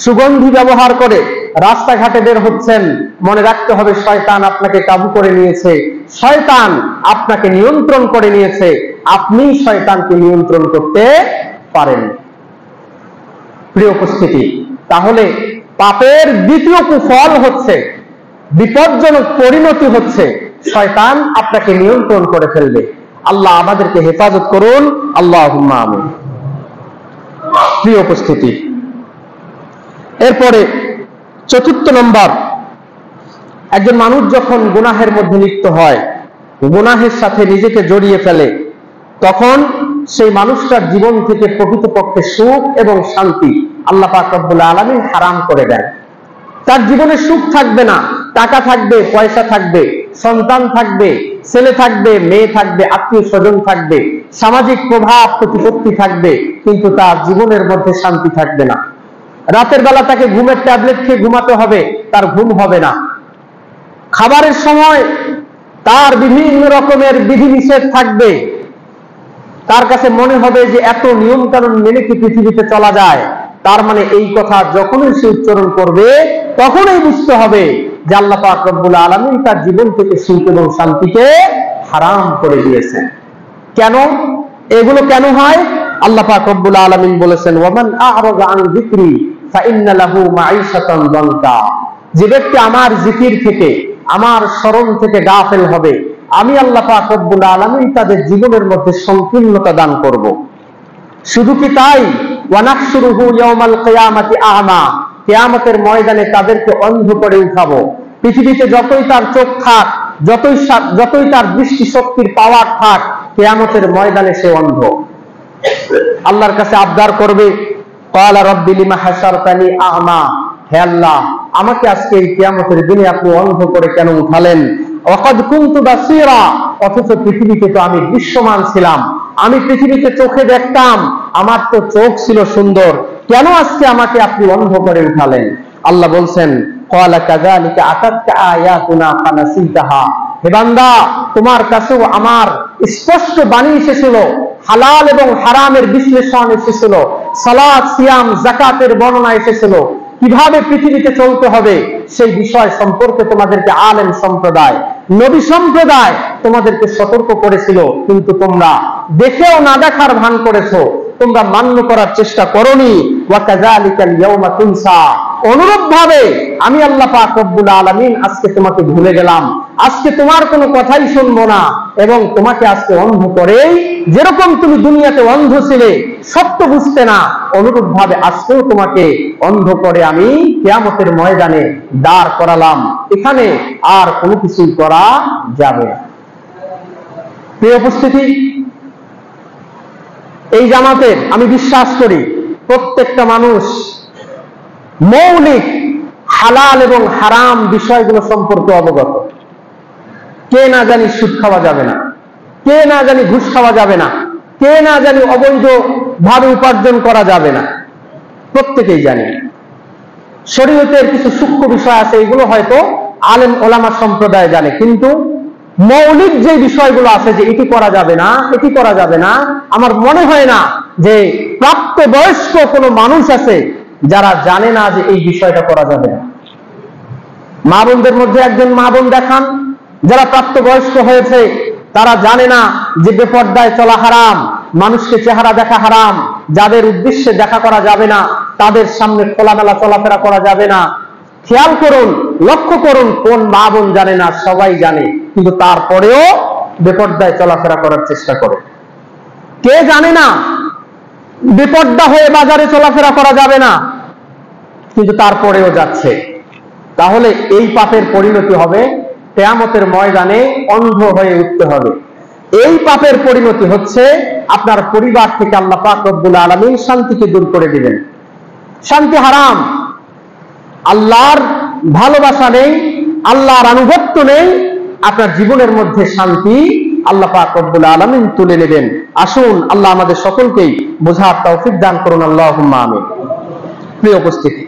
সুগন্ধি ব্যবহার করে রাস্তাঘাটে বের হচ্ছেন, মনে রাখতে হবে শয়তান আপনাকে কাবু করে নিয়েছে, শয়তান আপনাকে নিয়ন্ত্রণ করে নিয়েছে, আপনি শয়তানকে নিয়ন্ত্রণ করতে পারেন। প্রিয় উপস্থিতি, তাহলে পাপের দ্বিতীয় কুফল হচ্ছে, বিপজ্জনক পরিণতি হচ্ছে শয়তান আপনাকে নিয়ন্ত্রণ করে ফেলবে। আল্লাহ আমাদেরকে হেফাজত করুন, আল্লাহুম্মা আমিন। প্রিয় উপস্থিতি, এরপরে চতুর্থ নম্বর, একজন মানুষ যখন গুনাহের মধ্যে লিপ্ত হয়, গুনাহের সাথে নিজেকে জড়িয়ে ফেলে, তখন সেই মানুষটার জীবন থেকে প্রকৃতপক্ষে সুখ এবং শান্তি আল্লাহ পাক রব্বুল আলামিন হারাম করে দেন। তার জীবনে সুখ থাকবে না, টাকা থাকবে, পয়সা থাকবে, সন্তান থাকবে, ছেলে থাকবে, মেয়ে থাকবে, আত্মীয় স্বজন থাকবে, সামাজিক প্রভাব প্রতিপত্তি থাকবে, কিন্তু তার জীবনের মধ্যে শান্তি থাকবে না। রাতের বেলা তাকে ঘুমের ট্যাবলেট খেয়ে ঘুমাতে হবে, তার ঘুম হবে না। খাবারের সময় তার বিভিন্ন রকমের বিধিনিষেধ থাকবে, তার কাছে মনে হবে যে এত নিয়ম কানুন মেনে কি পৃথিবীতে চলা যায়। তার মানে এই কথা যখনই সে উচ্চারণ করবে, তখনই বুঝতে হবে যে আল্লাহ পাক রব্বুল আলামিন তার জীবন থেকে সুখ এবং শান্তিকে হারাম করে দিয়েছেন। কেন এগুলো কেন হয়? আল্লাহ পাক রব্বুল আলামিন বলেছেন, ওয়ামান আ'রাযা আন যিকরি ফাইন্না লাহু মাঈশাতান দানকা। যে ব্যক্তি আমার জিকির থেকে, আমার স্মরণ থেকে গাফেল হবে, আমি আল্লাহ পাক রব্বুল আলামিন তাদের জীবনের মধ্যে সংকীর্ণতা দান করব। শুধু কি তাই, ওয়া নাহশুরুহু ইয়াওমাল কিয়ামাতি আ'মা, কিয়ামতের ময়দানে তাদেরকে অন্ধ করে উঠাবো। পৃথিবীতে যতই তার চোখ থাক, যতই তার দৃষ্টি শক্তির পাওয়ার থাক, কিয়ামতের ময়দানে সে অন্ধ। আল্লাহর কাছে আবদার করবে, ক্বালা রাব্বি লিমা হাশারতানি আ'মা, হে আল্লাহ, আমাকে আজকে এই কিয়ামতের দিনে আপনি অন্ধ করে কেন উঠালেন? ওয়াকাদ কুনতু বাসীরা, অথচ পৃথিবীতে তো আমি দৃশ্যমান ছিলাম, আমি পৃথিবীতে চোখে দেখতাম, আমার তো চোখ ছিল সুন্দর, কেন আজকে আমাকে আপনি অন্ধ করে উঠালেন? আল্লাহ বলছেন, ক্বালা কাযালিকা আতাতকা আয়াতুনা ফানাসিতাহা, হে বান্দা, তোমার কাছেও আমার স্পষ্ট বাণী এসেছিল, হালাল এবং হারামের বিশ্লেষণ এসেছিল, সালাত, সিয়াম, যাকাতের বর্ণনা এসেছিল, কিভাবে পৃথিবীতে চলতে হবে সেই বিষয় সম্পর্কে তোমাদেরকে আলেম সম্প্রদায়, নবী সম্প্রদায় তোমাদেরকে সতর্ক করেছিল, কিন্তু তোমরা দেখেও না দেখার ভান করেছো, তোমরা মান্য করার চেষ্টা করোনি। ওয়া কাযালিকাল ইয়াওমা তুনসা, অনুরূপ ভাবে আমি আল্লাহ পাক রব্বুল আলামিন আজকে তোমাকে ভুলে গেলাম, আজকে তোমার কোনো কথাই শুনবো না, এবং তোমাকে আজকে অন্ধ করেই, যেরকম তুমি দুনিয়াতে অন্ধ ছিলে, সত্য বুঝতে না, অনুরূপ ভাবে আজকেও তোমাকে অন্ধ করে আমি কিয়ামতের ময়দানে দাঁড় করালাম। এখানে আর কোনো কিছুই করা যাবে না। প্রিয় উপস্থিতি, এই জামাতের আমি বিশ্বাস করি প্রত্যেকটা মানুষ মৌলিক হালাল এবং হারাম বিষয়গুলো সম্পর্কে অবগত। কে না জানি সুদ খাওয়া যাবে না, কে না জানি ঘুষ খাওয়া যাবে না, কে না জানি অবৈধ ভাবে উপার্জন করা যাবে না, প্রত্যেকেই জানি। শরীয়তের কিছু সূক্ষ্ম বিষয় আছে, এগুলো হয়তো আলেম ওলামা সম্প্রদায় জানে, কিন্তু মৌলিক যে বিষয়গুলো আছে যে এটি করা যাবে না, এটি করা যাবে না, আমার মনে হয় না যে প্রাপ্তবয়স্ক কোনো মানুষ আছে যারা জানে না যে এই বিষয়টা করা যাবে না। মা বোনদের মধ্যে একজন মা বোন দেখান যারা প্রাপ্তবয়স্ক হয়েছে, তারা জানে না যে বেপর্দায় চলা হারাম, মানুষকে চেহারা দেখা হারাম, যাদের উদ্দেশ্যে দেখা করা যাবে না, তাদের সামনে খোলামেলা চলাফেরা করা যাবে না। খেয়াল করুন, লক্ষ্য করুন, কোন মা বোন জানে না? সবাই জানে, কিন্তু তারপরেও বেপর্দায় চলাফেরা করার চেষ্টা করে। কে জানে না বেপর্দা হয়ে বাজারে চলাফেরা করা যাবে না, কিন্তু তারপরেও যাচ্ছে? তাহলে এই পাপের পরিণতি হবে কিয়ামতের ময়দানে অন্ধ হয়ে উঠতে হবে। এই পাপের পরিণতি হচ্ছে আপনার পরিবার থেকে আল্লাহ পাক রব্বুল আলামিন শান্তিকে দূর করে দিবেন। শান্তি হারাম, আল্লাহর ভালোবাসা নেই, আল্লাহর আনুগত্য নেই, আপনার জীবনের মধ্যে শান্তি আল্লাহ পাক রব্বুল আলামিন তুলে নেবেন। আসুন আল্লাহ আমাদের সকলকেই বোঝার তৌফিক দান করুন, আল্লাহুম্মা আমিন। প্রিয় উপস্থিতি,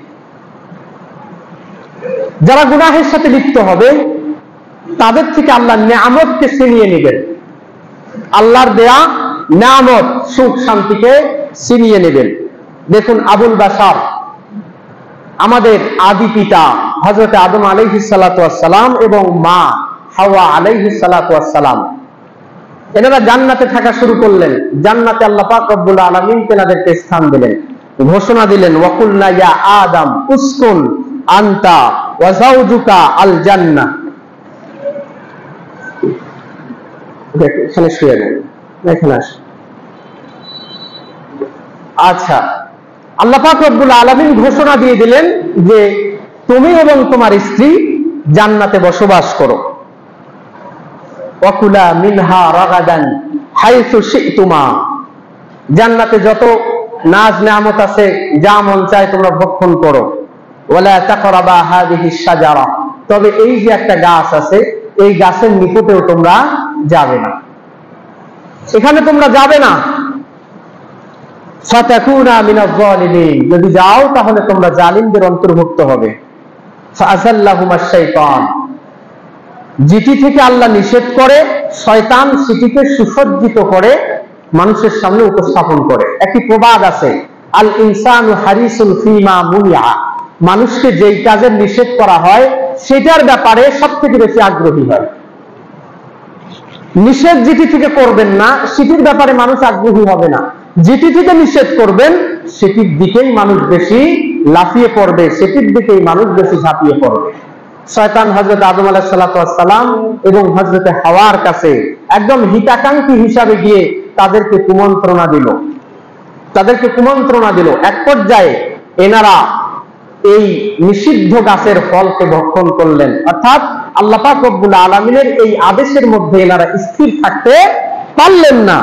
যারা গুনাহের সাথে লিপ্ত হবে তাদের থেকে আল্লাহ নিয়ামতকে ছিনিয়ে নেবেন, আল্লাহর দেয়া নিয়ামত, সুখ শান্তিকে ছিনিয়ে নেবেন। দেখুন, আবুল বাশার, আমাদের আদি পিতা হযরত আদম আলাইহিস সালাতু ওয়াস সালাম এবং মা হাওয়া আলাইহিস সালাতু ওয়াস সালাম, এনারা জান্নাতে থাকা শুরু করলেন। জান্নাতে আল্লাহ পাক রব্বুল আলামিন তেনাদেরকে স্থান দিলেন, ঘোষণা দিলেন, ওয়াকুলনা ইয়া আদম উসকুন আনতা ওয়া যাওজুকা আল জান্নাহ। এখানে শুয়ে গেল, এখানে আসে। আচ্ছা, আল্লাহ পাক রব্বুল আলামিন ঘোষণা দিয়ে দিলেন যে তুমি এবং তোমার স্ত্রী জান্নাতে বসবাস করো। ওয়াকুলা মিনহা রাগাদান হাইসু শি'তুমা, জান্নাতে যত নাজ নিয়ামত আছে, যা মন চায় তোমরা ভক্ষণ করো। ওয়ালা তাকরাবা হাযিহিশ শাজারা, তবে এই যে একটা গাছ আছে, এই গাছের নিকটেও তোমরা যাবে না, এখানে তোমরা যাবে না। ফাতাকুনা মিনাজ জালিমিন, যদি যাও তাহলে তোমরা জালিমদের অন্তর্ভুক্ত হবে। ফাআযাল্লাহুমাশ শাইতান, যেটি থেকে আল্লাহ নিষেধ করে শয়তান সেটিকে সুসজ্জিত করে মানুষের সামনে উপস্থাপন করে। একটি প্রবাদ আছে, আল ইনসানু হারিসুন ফিমা মুনিআ, মানুষকে যেই কাজের নিষেধ করা হয় সেটার ব্যাপারে সবথেকে বেশি আগ্রহী হয়। নিষেধ যেটি থেকে করবেন না সেটির ব্যাপারে মানুষ আগ্রহী হবে না, যেটি থেকে নিষেধ করবেন সেটির দিকেই মানুষ বেশি লাফিয়ে পড়বে, সেটির দিকেই মানুষ বেশি ঝাঁপিয়ে পড়বে। শয়তান হযরত আদম আলাইহিস সালাম এবং হযরত হাওয়ার কাছে একদম হিতাকাঙ্ক্ষী হিসাবে গিয়ে তাদেরকে কুমন্ত্রণা দিল। এক পর্যায়ে এনারা এই নিষিদ্ধ গাছের ফলকে ভক্ষণ করলেন, অর্থাৎ আল্লাহ পাক রব্বুল আলামিনের এই আদেশের মধ্যে এনারা স্থির থাকতে পারলেন না।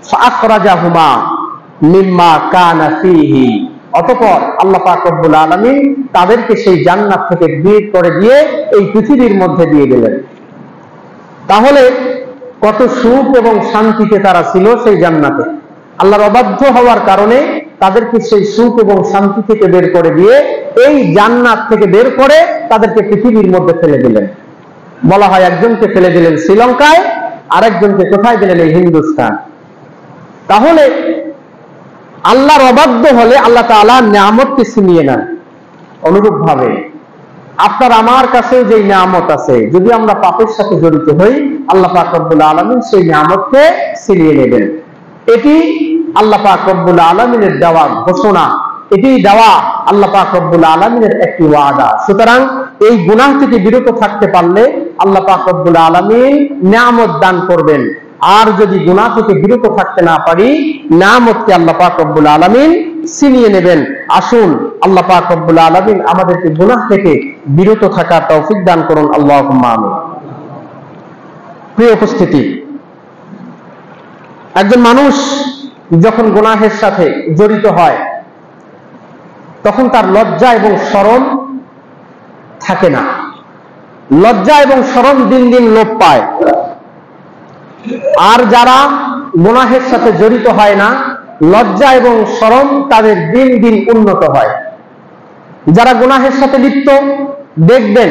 ফাআখরাজাহুমা মিম্মা কানা ফীহি, অতঃপর আল্লাহ পাক রব্বুল আলামিন তাদেরকে সেই জান্নাত থেকে বের করে দিয়ে এই পৃথিবীর মধ্যে দিয়ে দিলেন। তাহলে কত সুখ এবং শান্তিতে তারা ছিল সেই জান্নাতে। আল্লাহর অবাধ্য হওয়ার কারণে তাদেরকে সেই সুখ এবং শান্তি থেকে বের করে দিয়ে এই জান্নাত থেকে বের করে তাদেরকে পৃথিবীর মধ্যে ফেলে দিলেন। বলা হয় একজনকে ফেলে দিলেন শ্রীলঙ্কায়, আরেকজনকে কোথায় দিলেন? এই হিন্দুস্তান। তাহলে আল্লাহর অবাধ্য হলে আল্লাহ তাআলা নিয়ামতকে ছিনিয়ে নেন। অনুরূপ ভাবে আপনার আমার কাছে যে নিয়ামত আছে, যদি আমরা পাপের সাথে জড়িত হই, আল্লাহ পাক রব্বুল আলামিন সেই নিয়ামতকে ছিনিয়ে নেবেন। এটি আল্লাহ পাক রব্বুল আলামিনের দেওয়া ঘোষণা, এটি দেওয়া আল্লাহ পাক রব্বুল আলামিনের একটি ওয়াদা। সুতরাং এই গুনাহ থেকে বিরত থাকতে পারলে আল্লাহ পাক রব্বুল আলামিন নিয়ামত দান করবেন। আর যদি গুনাহ থেকে বিরত থাকতে না পারি, নিয়ামতকে আল্লাহ পাক রব্বুল আলামিন ছিনিয়ে নেবেন। আসুন আল্লাহ পাক রব্বুল আলামিন আমাদেরকে গুনাহ থেকে বিরত থাকার তৌফিক দান করুন। আল্লাহুম্মা আমিন। প্রিয় উপস্থিতি, একজন মানুষ যখন গুনাহের সাথে জড়িত হয় তখন তার লজ্জা এবং শরম থাকে না। লজ্জা এবং শরম দিন দিন লোপ পায়। আর যারা গুনাহের সাথে জড়িত হয় না, লজ্জা এবং শরম তাদের দিন দিন উন্নত হয়। যারা গুনাহের সাথে লিপ্ত, দেখবেন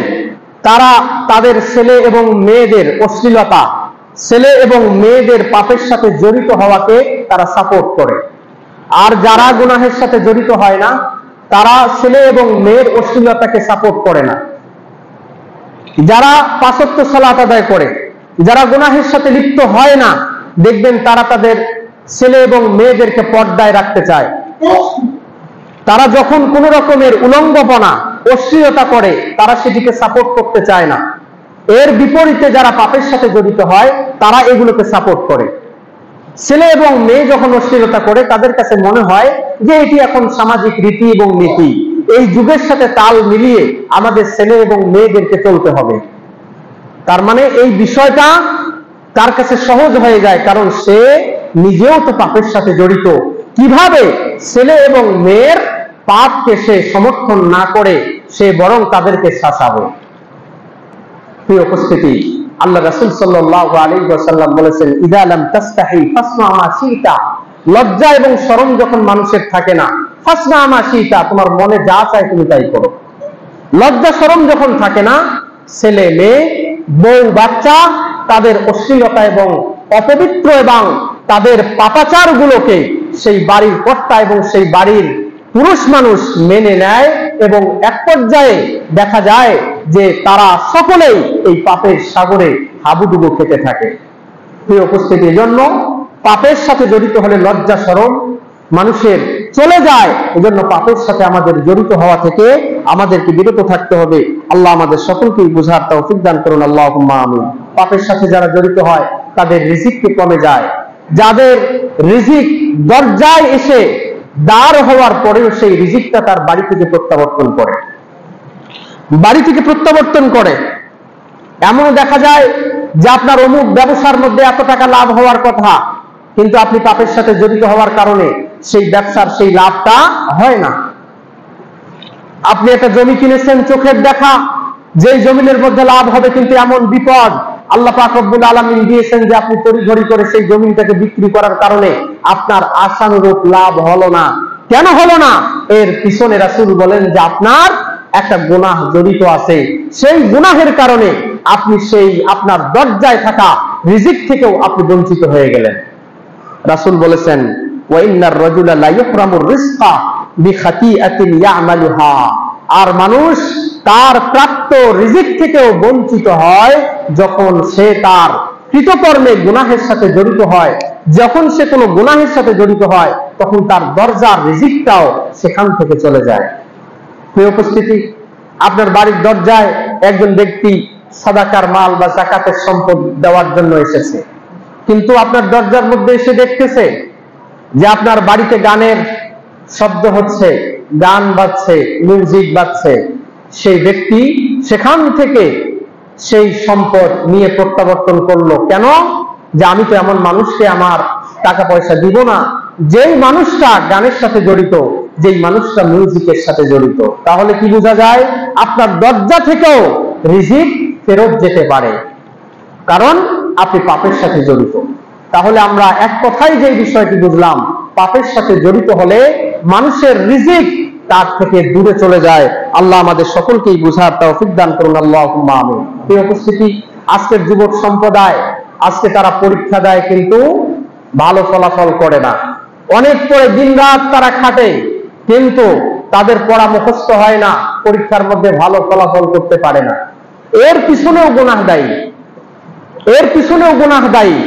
তারা তাদের ছেলে এবং মেয়েদের অশ্লীলতা, ছেলে এবং মেয়েদের পাপের সাথে জড়িত হওয়াকে তারা সাপোর্ট করে। আর যারা গুনাহের সাথে জড়িত হয় না, তারা ছেলে এবং মেয়ের অশ্লীলতাকে সাপোর্ট করে না। যারা পাঁচ ওয়াক্ত সালাত আদায় করে, যারা গুনাহের সাথে লিপ্ত হয় না, দেখবেন তারা তাদের ছেলে এবং মেয়েদেরকে পর্দায় রাখতে চায়। তারা যখন কোন রকমের উলঙ্গপনা, অশ্লীলতা করে, তারা সেটিকে সাপোর্ট করতে চায় না। এর বিপরীতে যারা পাপের সাথে জড়িত হয়, তারা এগুলোকে সাপোর্ট করে। ছেলে এবং মেয়ে যখন অশ্লীলতা করে, তাদের কাছে মনে হয় যে এটি এখন সামাজিক রীতি এবং নীতি, এই যুগের সাথে তাল মিলিয়ে আমাদের ছেলে এবং মেয়েদেরকে চলতে হবে। তার মানে এই বিষয়টা তার কাছে সহজ হয়ে যায়, কারণ সে নিজেও তো পাপের সাথে জড়িত। কিভাবে ছেলে এবং মেয়ের পাপকে সে সমর্থন না করে সে বরং তাদেরকে শাসাবে। প্রিয় উপস্থিতি, আল্লাহ রাসূল সাল্লাল্লাহু আলাইহি ওয়াসাল্লাম বলেছেন, ইযা লাম তাস্তাহি ফাসনা মা শিতা। লজ্জা এবং শরম যখন মানুষের থাকে না, ফাসনা মা শিতা, তোমার মনে যা চায় তুমি তাই করো। লজ্জা শরম যখন থাকে না, ছেলে মেয়ে, বউ বাচ্চা তাদের অশ্লীলতা এবং অপবিত্র এবং তাদের পাপাচার গুলোকে সেই বাড়ির কর্তা এবং সেই বাড়ির পুরুষ মানুষ মেনে নেয়, এবং এক পর্যায়ে দেখা যায় যে তারা সকলেই এই পাপের সাগরে হাবুডুবু খেতে থাকে। প্রিয় উপস্থিতি, এজন্য পাপের সাথে জড়িত হলে লজ্জা শরম মানুষের চলে যায়। এজন্য পাপের সাথে আমাদের জড়িত হওয়া থেকে আমাদেরকে বিরত থাকতে হবে। আল্লাহ আমাদের সকলকেই বুঝার তৌফিক দান করুন। আল্লাহুম্মা আমিন। পাপের সাথে যারা জড়িত হয় তাদের রিজিককে কমে যায়। যাদের রিজিক দরজায় এসে দাঁড় হওয়ার পরেও সেই রিজিকটা তার বাড়ি থেকে প্রত্যাবর্তন করে। এমন দেখা যায় যে আপনার অমুক ব্যবসার মধ্যে এত টাকা লাভ হওয়ার কথা, কিন্তু আপনি পাপের সাথে জড়িত হওয়ার কারণে সেই ব্যবসার সেই লাভটা হয় না। আপনি একটা জমি কিনেছেন চোখের দেখা, যেই জমিনের মধ্যে লাভ হবে, কিন্তু এমন বিপদ আল্লাহ পাক রব্বুল আলামিন দিয়েছেন যে আপনি তড়িঘড়ি করে সেই জমিটাকে বিক্রি করার কারণে আপনার আশানুরূপ লাভ হলো না। কেন হলো না? এর পিছনে রাসূল বলেন যে আপনার একটা গুনাহ জড়িত আছে। সেই গুনাহের কারণে আপনি সেই আপনার দরজায় থাকা রিজিক থেকেও আপনি বঞ্চিত হয়ে গেলেন। রাসূল বলেছেন, ওয়া ইন্নার রাজুলা লা ইহরামুর রিজকা বিখাতিআতিন ইয়ামালুহা। আর মানুষ তার প্রাপ্ত রিজিক থেকেও বঞ্চিত হয় যখন সে তার কৃতকর্মে গুনাহের সাথে জড়িত হয়। যখন সে কোনো গুনাহের সাথে জড়িত হয় তখন তার দরজার রিজিকটাও সেখান থেকে চলে যায়। প্রিয় উপস্থিতি, আপনার বাড়ির দরজায় একজন ব্যক্তি সাদাকার মাল বা যাকাতের সম্পদ দেওয়ার জন্য এসেছে, কিন্তু আপনার দরজার মধ্যে এসে দেখতেছে যে আপনার বাড়িতে গানের শব্দ হচ্ছে, গান বাজছে, মিউজিক বাজছে। সেই ব্যক্তি সেখান থেকে সেই সম্পদ নিয়ে প্রত্যাবর্তন করলো। কেন? যে আমি তো এমন মানুষকে আমার টাকা পয়সা দিব না যেই মানুষটা গানের সাথে জড়িত, যেই মানুষটা মিউজিকের সাথে জড়িত। তাহলে কি বোঝা যায়? আপনার দরজা থেকেও রিজিক ফেরত যেতে পারে, কারণ আপনি পাপের সাথে জড়িত। তাহলে আমরা এক কথায় যে বিষয়টি বুঝলাম, পাপের সাথে জড়িত হলে মানুষের রিজিক তার থেকে দূরে চলে যায়। আল্লাহ আমাদের সকলকেই বুঝার তৌফিক দান করুন, আল্লাহুম্মা আমিন। প্রিয় উপস্থিতি, আজকের যুবক সম্প্রদায় আজকে তারা পরীক্ষা দেয় কিন্তু ভালো ফলাফল করে না। অনেক পরে দিনরাত তারা খাটে, কিন্তু তাদের পড়া মুখস্থ হয় না, পরীক্ষার মধ্যে ভালো ফলাফল করতে পারে না। এর পিছনেও গুনাহ দায়ী, এর পিছনেও গুনাহ দায়ী।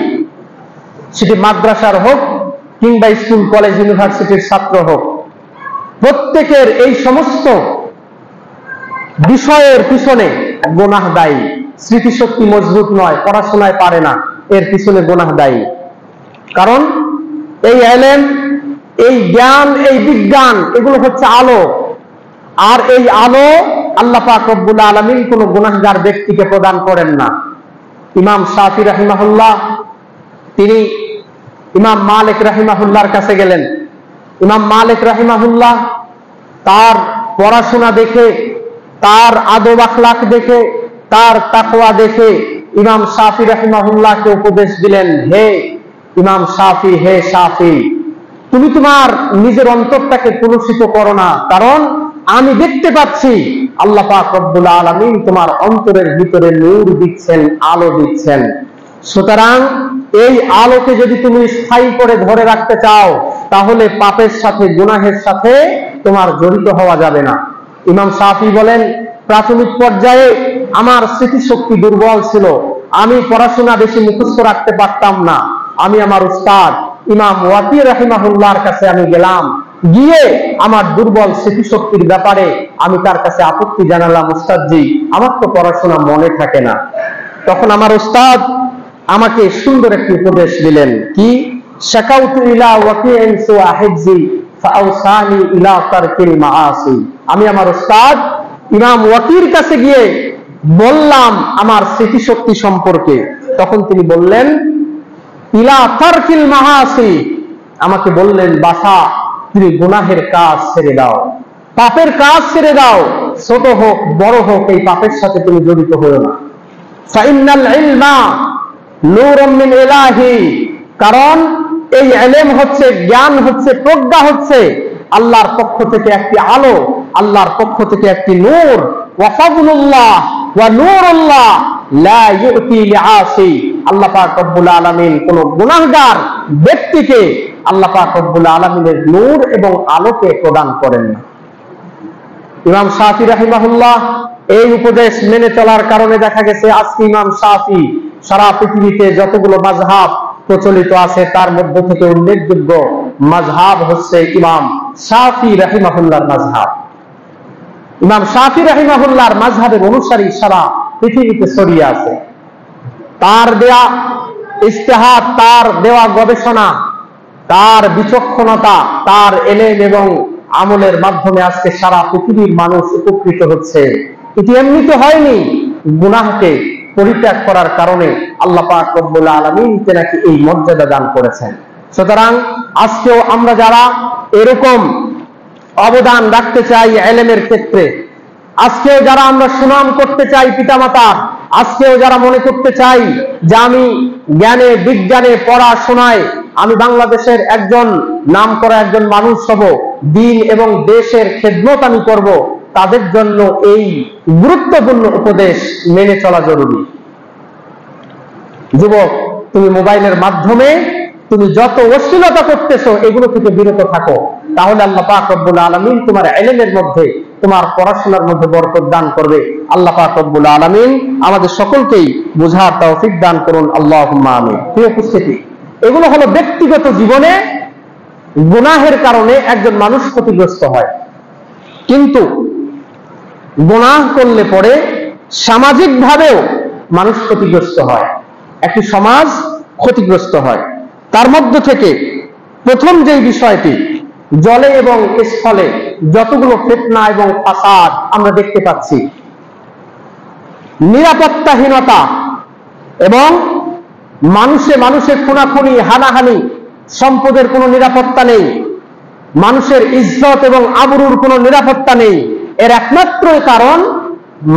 সেটি মাদ্রাসার হোক কিংবা স্কুল কলেজ ইউনিভার্সিটির ছাত্র হোক, প্রত্যেকের এই সমস্ত বিষয়ের পিছনে গুনাহ দায়ী। স্মৃতিশক্তি মজবুত নয়, পড়াশোনায় পারে না, এর পিছনে গুনাহ দায়ী। কারণ এই ইলম, এই জ্ঞান, এই বিজ্ঞান, এগুলো হচ্ছে আলো। আর এই আলো আল্লাহ পাক রব্বুল আলামিন কোন গুনাহগার ব্যক্তিকে প্রদান করেন না। ইমাম শাফি রাহিমাহুল্লাহ তিনি ইমাম মালিক রাহিমাহুল্লাহর কাছে গেলেন। ইমাম মালিক রাহিমাহুল্লাহ তার পড়াশোনা দেখে, তার আদব আখলাক দেখে, তার তাকওয়া দেখে ইমাম শাফি রাহিমাহুল্লাহকে উপদেশ দিলেন, হে ইমাম শাফি, হে শাফি, তুমি তোমার নিজের অন্তরটাকে কলুষিত করো না, কারণ আমি দেখতে পাচ্ছি আল্লাহ পাক রব্বুল আলামিন তোমার অন্তরের ভিতরে নূর দিচ্ছেন, আলো দিচ্ছেন। সুতরাং এই আলোকে যদি তুমি স্থায়ী করে ধরে রাখতে চাও, তাহলে পাপের সাথে, গুনাহের সাথে তোমার জড়িত হওয়া যাবে না। ইমাম শাফি বলেন, প্রাথমিক পর্যায়ে আমার স্মৃতিশক্তি দুর্বল ছিল, আমি পড়াশোনা বেশি মুখস্থ রাখতে পারতাম না। আমি আমার উস্তাদ ইমাম ওয়াকি রাহিমাহুল্লাহর কাছে আমি গেলাম, গিয়ে আমার দুর্বল স্মৃতিশক্তির ব্যাপারে আমি তার কাছে আপত্তি জানালাম, উস্তাদজি আমার তো পড়াশোনা মনে থাকে না। তখন আমার উস্তাদ আমাকে সুন্দর একটি উপদেশ দিলেন, কি? শাকাউতু ইলা ওয়াকিইন সুআ হিফজি ফাআউসানি ইলা তারকিল মাআসি। আমি আমার উস্তাদ ইমাম ওয়াকির কাছে গিয়ে বললাম আমার স্মৃতিশক্তি সম্পর্কে। তখন তিনি বললেন ইলা তারকিল মাআসি, আমাকে বললেন বাসা তুমি গুনাহের কাজ ছেড়ে দাও, পাপের কাজ ছেড়ে দাও, ছোট হোক বড় হোক এই পাপের সাথে তুমি জড়িত হও না। ফাইন্নাল ইলমা নূরুম মিন ইলাহি, কারণ এই ইলম হচ্ছে, জ্ঞান হচ্ছে, প্রজ্ঞা হচ্ছে আল্লাহর পক্ষ থেকে একটি আলো, আল্লাহর পক্ষ থেকে একটি নূর। ওয়া ফাদলুল্লাহ ওয়া নূরুল্লাহ লা ইউতি লিআসি, আল্লাহ পাক রব্বুল আলামিন কোন গুনাহগার ব্যক্তিকে আল্লাহ পাক রব্বুল আলামিনের নূর এবং আলোকে প্রদান করেন না। ইমাম শাফি রাহিমাহুল্লাহ এই উপদেশ মেনে চলার কারণে দেখা গেছে আজকে ইমাম শাফি সারা পৃথিবীতে যতগুলো মাযহাব প্রচলিত আছে তার মধ্য থেকে উল্লেখযোগ্য মাযহাব হচ্ছে ইমাম শাফি রাহিমাহুল্লাহর মাযহাব। ইমাম শাফি রাহিমাহুল্লাহর মাযহাবের অনুসারী সারা পৃথিবীতে ছড়িয়ে আছে। তার দেয়া ইজতিহাদ, তার দেওয়া গবেষণা, তার বিচক্ষণতা, তার ইলম এবং আমলের মাধ্যমে আজকে সারা পৃথিবীর মানুষ উপকৃত হচ্ছে। এটি এমনিতে হয়নি, গুনাহকে পরিত্যাগ করার কারণে আল্লাহ পাক রব্বুল আলামিন নাকি এই মর্যাদা দান করেছেন। সুতরাং আজকেও আমরা যারা এরকম অবদান রাখতে চাই ইলমের ক্ষেত্রে, আজকেও যারা আমরা সুনাম করতে চাই পিতামাতার, আজকেও যারা মনে করতে চাই যে আমি জ্ঞানে বিজ্ঞানে পড়াশোনায় আমি বাংলাদেশের একজন নামকরা একজন মানুষ হব, দিন এবং দেশের খেদমত আমি করব, তাদের জন্য এই গুরুত্বপূর্ণ উপদেশ মেনে চলা জরুরি। যুবক, তুমি মোবাইলের মাধ্যমে তুমি যত অশ্লীলতা করতেছো এগুলো থেকে বিরত থাকো, তাহলে আল্লাহ পাক রব্বুল আলামিন তোমার ইলমের মধ্যে, তোমার পড়াশোনার মধ্যে বরকত দান করবে। আল্লাহ পাক রব্বুল আলামিন আমাদের সকলকেই বুঝার তৌফিক দান করুন, আল্লাহুম্মা আমিন। প্রিয় উপস্থিতি, এগুলো হলো ব্যক্তিগত জীবনে গুনাহের কারণে একজন মানুষ ক্ষতিগ্রস্ত হয়, কিন্তু গুনাহ করলে পরে সামাজিক ভাবেও মানুষ ক্ষতিগ্রস্ত হয়, একটি সমাজ ক্ষতিগ্রস্ত হয়। তার মধ্য থেকে প্রথম যে বিষয়টি, জলে এবং স্থলে যতগুলো ফিতনা এবং ফাসাদ আমরা দেখতে পাচ্ছি, নিরাপত্তাহীনতা এবং মানুষে খুনাখুনি, হানাহানি, সম্পদের কোনো নিরাপত্তা নেই, মানুষের ইজ্জত এবং আবরুর কোনো নিরাপত্তা নেই। এর একমাত্র কারণ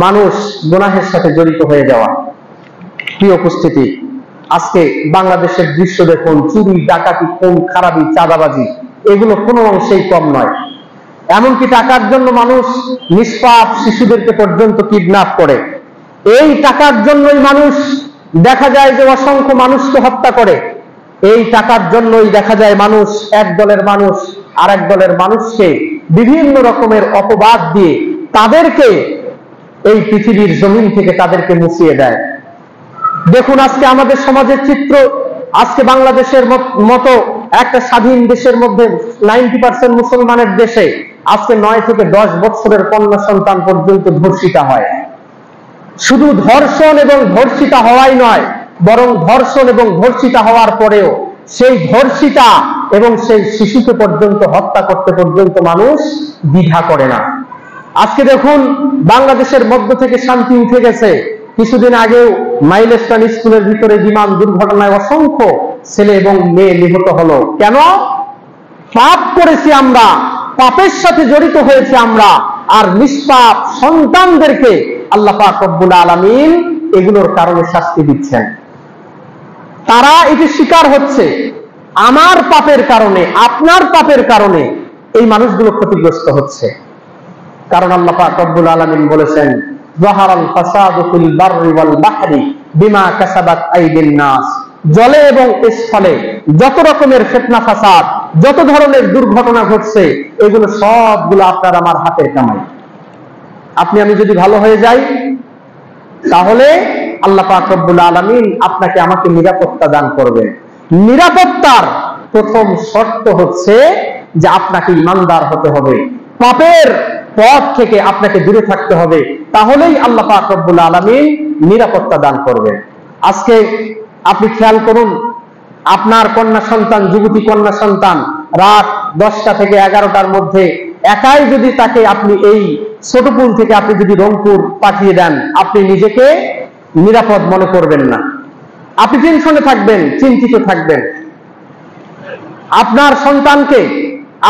মানুষ গুনাহের সাথে জড়িত হয়ে যাওয়া। প্রিয় উপস্থিতি, আজকে বাংলাদেশের দৃশ্য দেখুন, চুরি, ডাকাতি, খুন, খারাপি, চাঁদাবাজি, এগুলো কোনো অংশেই কম নয়। এমনকি টাকার জন্য মানুষ নিষ্পাপ শিশুদেরকে পর্যন্ত কিডন্যাপ করে। এই টাকার জন্যই মানুষ দেখা যায় যে অসংখ্য মানুষকে হত্যা করে। এই টাকার জন্যই দেখা যায় মানুষ, এক দলের মানুষ আরেক দলের মানুষকে বিভিন্ন রকমের অপবাদ দিয়ে তাদেরকে এই পৃথিবীর জমিন থেকে তাদেরকে মুছিয়ে দেয়। দেখুন আজকে আমাদের সমাজের চিত্র, আজকে বাংলাদেশের মতো একটা স্বাধীন দেশের মধ্যে 90% মুসলমানের দেশে আজকে 9 থেকে 10 বছরের কন্যা সন্তান পর্যন্ত ধর্ষিতা হয়। শুধু ধর্ষণ এবং ধর্ষিতা হওয়াই নয়, বরং ধর্ষণ এবং ধর্ষিতা হওয়ার পরেও সেই ধর্ষিতা এবং সেই শিশুকে পর্যন্ত হত্যা করতে পর্যন্ত মানুষ দ্বিধা করে না। আজকে দেখুন বাংলাদেশের মধ্য থেকে শান্তি উঠে গেছে। কিছুদিন আগেও মাইলস্টোন স্কুলের ভিতরে বিমান দুর্ঘটনায় অসংখ্য ছেলে এবং মেয়ে নিহত হলো। কেন? পাপ করেছি আমরা, পাপের সাথে জড়িত হয়েছে আমরা, আর নিষ্পাপ সন্তানদেরকে আল্লাহ পাক রব্বুল আলামিন এগুলোর কারণে শাস্তি দিচ্ছেন। তারা এটি স্বীকার হচ্ছে, আমার পাপের কারণে, আপনার পাপের কারণে এই মানুষগুলো ক্ষতিগ্রস্ত হচ্ছে। কারণ আল্লাহ পাক রব্বুল আলামিন বলেছেন, যাহারাল ফাসাদু ফিল বাররি ওয়াল বাহরি বিমা কাসাবাত আইদিন নাস। জলে এবং স্থলে যত রকমের ফিতনা ফাসাদ, যত ধরনের দুর্ঘটনা ঘটছে, এগুলো সবগুলো আপনার আমার হাতের কামাই। আপনি আমি যদি ভালো হয়ে যাই, তাহলে আল্লাহ পাক রব্বুল আলামিন আপনাকে আমাকে নিরাপত্তা দান করবেন। নিরাপত্তার প্রথম শর্ত হচ্ছে যে আপনাকে ইমানদার হতে হবে, পাপের পথ থেকে আপনাকে দূরে থাকতে হবে, তাহলেই আল্লাহ পাক রব্বুল আলামিন নিরাপত্তা দান করবেন। আজকে আপনি খেয়াল করুন, আপনার কন্যা সন্তান, যুবতী কন্যা সন্তান রাত 10টা থেকে 11টার মধ্যে একাই যদি তাকে আপনি এই ছোটপুল থেকে আপনি যদি রংপুর পাঠিয়ে দেন, আপনি নিজেকে নিরাপদ মনে করবেন না, আপনি টেনশনে থাকবেন, চিন্তিত থাকবেন। আপনার সন্তানকে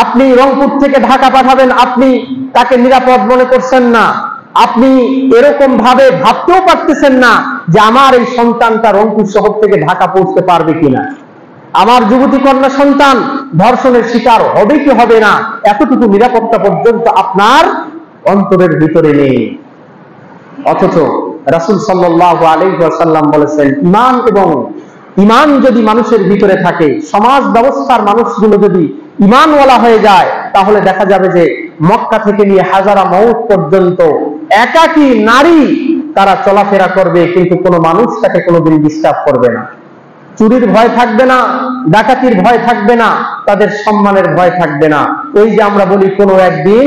আপনি রংপুর থেকে ঢাকা পাঠাবেন, আপনি তাকে নিরাপদ মনে করছেন না, আপনি এরকম ভাবে ভাবতেও পারতেছেন না যে আমার এই সন্তানটা রংপুর শহর থেকে ঢাকা পৌঁছতে পারবে কিনা, আমার যুবতী কন্যা সন্তান ধর্ষণের শিকার হবে কি হবে না, এতটুকু নিরাপত্তা পর্যন্ত আপনার অন্তরের ভিতরে নেই। অথচ রাসূল সাল্লাল্লাহু আলাইহি ওয়াসাল্লাম বলেছেন, ঈমান যদি মানুষের ভিতরে থাকে, সমাজ ব্যবস্থার মানুষগুলো যদি ঈমানওয়ালা হয়ে যায়, তাহলে দেখা যাবে যে মক্কা থেকে নিয়ে হাজারা মউত পর্যন্ত একাকী নারী তারা চলাফেরা করবে, কিন্তু কোনো মানুষ তাকে কোনোদিন ডিস্টার্ব করবে না। চুরির ভয় থাকবে না, ডাকাতির ভয় থাকবে না, তাদের সম্মানের ভয় থাকবে না। ওই যে আমরা বলি, কোনো একদিন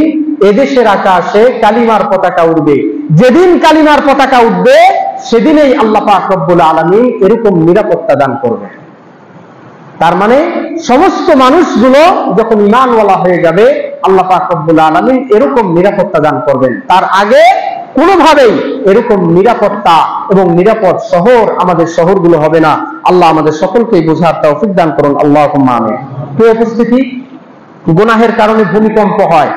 এদেশের আকাশে কালিমার পতাকা উঠবে, যেদিন কালিমার পতাকা উঠবে সেদিনেই আল্লাহ পাক রব্বুল আলামিন এরকম নিরাপত্তা দান করবে। তার মানে সমস্ত মানুষগুলো যখন ঈমানওয়ালা হয়ে যাবে, আল্লাহ পাক রব্বুল আলামিন এরকম নিরাপত্তা দান করবেন। তার আগে কোনোভাবেই এরকম নিরাপত্তা এবং নিরাপদ শহর আমাদের শহরগুলো হবে না। আল্লাহ আমাদের সকলকেই বোঝার তৌফিক দান করুন, আল্লাহুম্মা আমিন। প্রিয় উপস্থিতি, গুনাহের কারণে ভূমিকম্প হয়,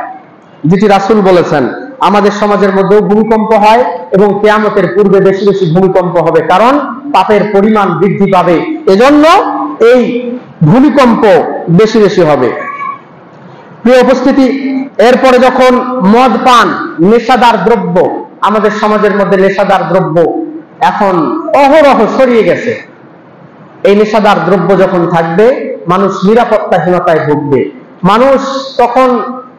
যেটি রাসূল বলেছেন। আমাদের সমাজের মধ্যেও ভূমিকম্প হয় এবং কিয়ামতের পূর্বে বেশি বেশি ভূমিকম্প হবে, কারণ পাপের পরিমাণ বৃদ্ধি পাবে, এজন্য এই ভূমিকম্প বেশি বেশি হবে। প্রিয় উপস্থিতি, এরপরে যখন মদ পান, নেশাদার দ্রব্য, আমাদের সমাজের মধ্যে নেশাদার দ্রব্য এখন অহরহ ছড়িয়ে গেছে। এই নেশাদার দ্রব্য যখন থাকবে, মানুষ নিরাপত্তাহীনতায় ভুগবে, মানুষ তখন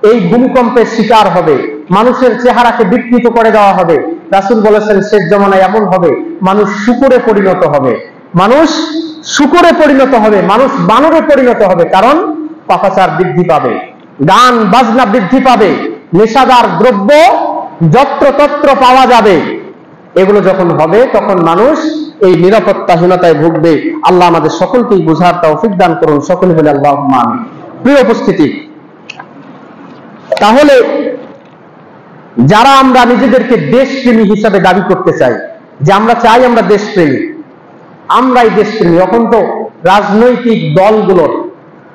এই ভূমিকম্পের শিকার হবে, মানুষের চেহারাকে বিকৃত করে দেওয়া হবে। রাসূল বলেছেন, শেষ জামানায় এমন হবে, মানুষ শূকরে পরিণত হবে, মানুষ শূকরে পরিণত হবে, মানুষ বানরে পরিণত হবে। কারণ পাপাচার বৃদ্ধি পাবে, গান বাজনা বৃদ্ধি পাবে, নেশাদার দ্রব্য যত্রতত্র পাওয়া যাবে। এগুলো যখন হবে তখন মানুষ এই নিরাপত্তাহীনতায় ভুগবে। আল্লাহ আমাদের সকলকেই বুঝার তৌফিক দান করুন, সকলে বলে আল্লাহুম্মা আমিন। প্রিয় উপস্থিতি, তাহলে যারা আমরা নিজেদেরকে দেশপ্রেমী হিসাবে দাবি করতে চাই, যে আমরা চাই আমরা দেশপ্রেমী, আমরাই দেশপ্রেমী, এখন তো রাজনৈতিক দলগুলোর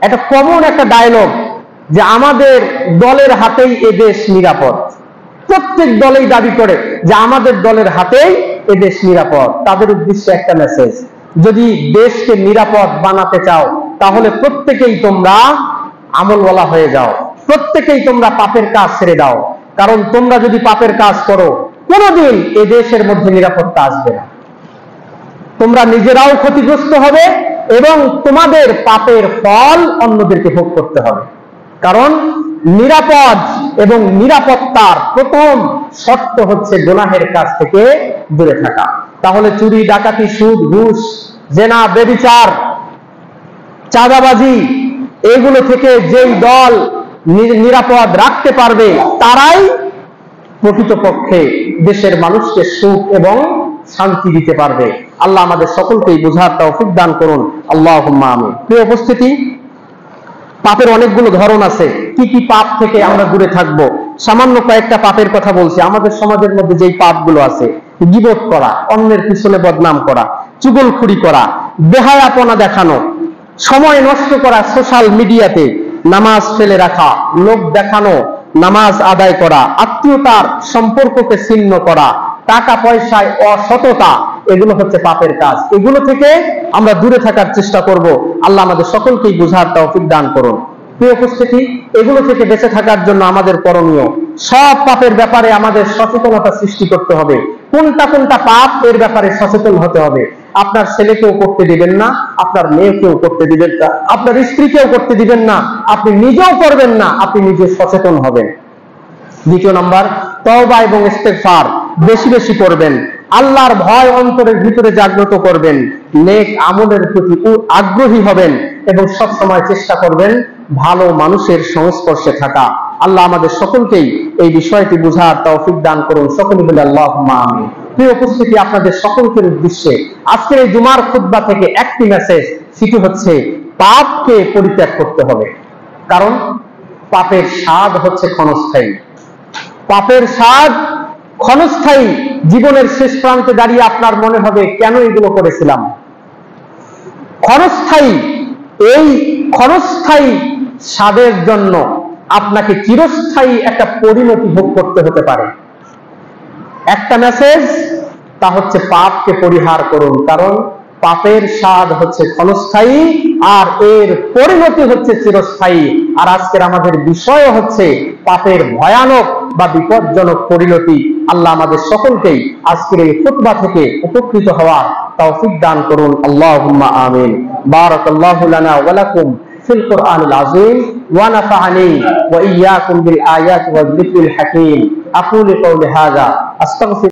একটা কমন একটা ডায়লগ যে আমাদের দলের হাতেই এ দেশ নিরাপদ। প্রত্যেক দলেই দাবি করে যে আমাদের দলের হাতেই এ দেশ নিরাপদ। তাদের উদ্দেশ্যে একটা মেসেজ, যদি দেশকে নিরাপদ বানাতে চাও তাহলে প্রত্যেকেই তোমরা আমলওয়ালা হয়ে যাও, প্রত্যেকেই তোমরা পাপের কাজ ছেড়ে দাও। কারণ তোমরা যদি পাপের কাজ করো কোনোদিন এ দেশের মধ্যে নিরাপত্তা আসবে না, তোমরা নিজেরাও ক্ষতিগ্রস্ত হবে এবং তোমাদের পাপের ফল অন্যদেরকে ভোগ করতে হবে। কারণ নিরাপদ এবং নিরাপত্তার প্রথম শর্ত হচ্ছে গুনাহের কাজ থেকে দূরে থাকা। তাহলে চুরি, ডাকাতি, সুদ, ঘুষ, জেনা, ব্যভিচার, চাঁদাবাজি, এগুলো থেকে যেই দল নিরাপদ রাখতে পারবে তারাই প্রকৃতপক্ষে দেশের মানুষকে সুখ এবং শান্তি দিতে পারবে। আল্লাহ আমাদের সকলকেই বুঝার তৌফিক দান করুন, আল্লাহুম্মা আমিন। প্রিয় উপস্থিতি, পাপের অনেকগুলো ধরন আছে। কি কি পাপ থেকে আমরা দূরে থাকব? সামান্য কয়েকটা পাপের কথা বলছি। আমাদের সমাজের মধ্যে যেই পাপগুলো আছে, গীবত করা, অন্যের পিছনে বদনাম করা, চুগলখুরি করা, বেহায়াপনা দেখানো, সময় নষ্ট করা সোশ্যাল মিডিয়াতে, নামাজ ফেলে রাখা, লোক দেখানো, নামাজ আদায় করা, আত্মীয়তার সম্পর্ককে ছিন্ন করা, টাকা পয়সায় অসততা, এগুলো হচ্ছে পাপের কাজ। এগুলো থেকে আমরা দূরে থাকার চেষ্টা করব। আল্লাহ আমাদের সকলকেই বুঝার তৌফিক দান করুন। প্রিয় উপস্থিতি, এগুলো থেকে বেঁচে থাকার জন্য আমাদের করণীয়, সব পাপের ব্যাপারে আমাদের সচেতনতা সৃষ্টি করতে হবে। কোনটা কোনটা পাপ এর ব্যাপারে সচেতন হতে হবে। আপনার ছেলেকেও করতে দিবেন না, আপনার মেয়েকেও করতে দিবেন না, আপনার স্ত্রীকেও করতে দিবেন না, আপনি নিজেও করবেন না, আপনি নিজে সচেতন হবেন। দ্বিতীয় নাম্বার, তওবা এবং ইস্তেগফার বেশি বেশি করবেন, আল্লাহর ভয় অন্তরের ভিতরে জাগ্রত করবেন, নেক আমলের প্রতি আগ্রহী হবেন এবং সব সময় চেষ্টা করবেন ভালো মানুষের সংস্পর্শে থাকা। আল্লাহ আমাদের সকলকেই এই বিষয়টি বুঝার তৌফিক দান করুন, সকলে বলে আল্লাহুম্মা আমিন। প্রিয় উপস্থিতি, আপনাদের সকলকে উদ্দেশ্যে আজকের এই জুমার খুতবা থেকে একটি মেসেজ, সেটি হচ্ছে পাপকে পরিত্যাগ করতে হবে। কারণ পাপের স্বাদ হচ্ছে ক্ষণস্থায়ী, পাপের স্বাদ ক্ষণস্থায়ী। জীবনের শেষ প্রান্তে দাঁড়িয়ে আপনার মনে হবে কেন এগুলো করেছিলাম। ক্ষণস্থায়ী, এই ক্ষণস্থায়ী স্বাদের জন্য আপনাকে চিরস্থায়ী একটা পরিণতি ভোগ করতে হতে পারে। একটা মেসেজ, তা হচ্ছে পাপকে পরিহার করুন, কারণ পাপের স্বাদ হচ্ছে ক্ষণস্থায়ী আর এর পরিণতি হচ্ছে চিরস্থায়ী। আর আজকের আমাদের বিষয় হচ্ছে পাপের ভয়ানক বা বিপজ্জনক পরিণতি। আল্লাহ আমাদের সকলকেই আজকের এই খুতবা থেকে উপকৃত হওয়ার তৌফিক দান করুন, আল্লাহুম্মা আমিন। বারাকাল্লাহু লানা ওয়া লাকুম ফিল কুরআনিল আযীম ওয়া নাফা'আনি ওয়া ইয়্যাকুম বিল আয়াতি ওয়াজ যিকরিল হাকীম। আকুলু কাওলি হাযা আস্তাগফির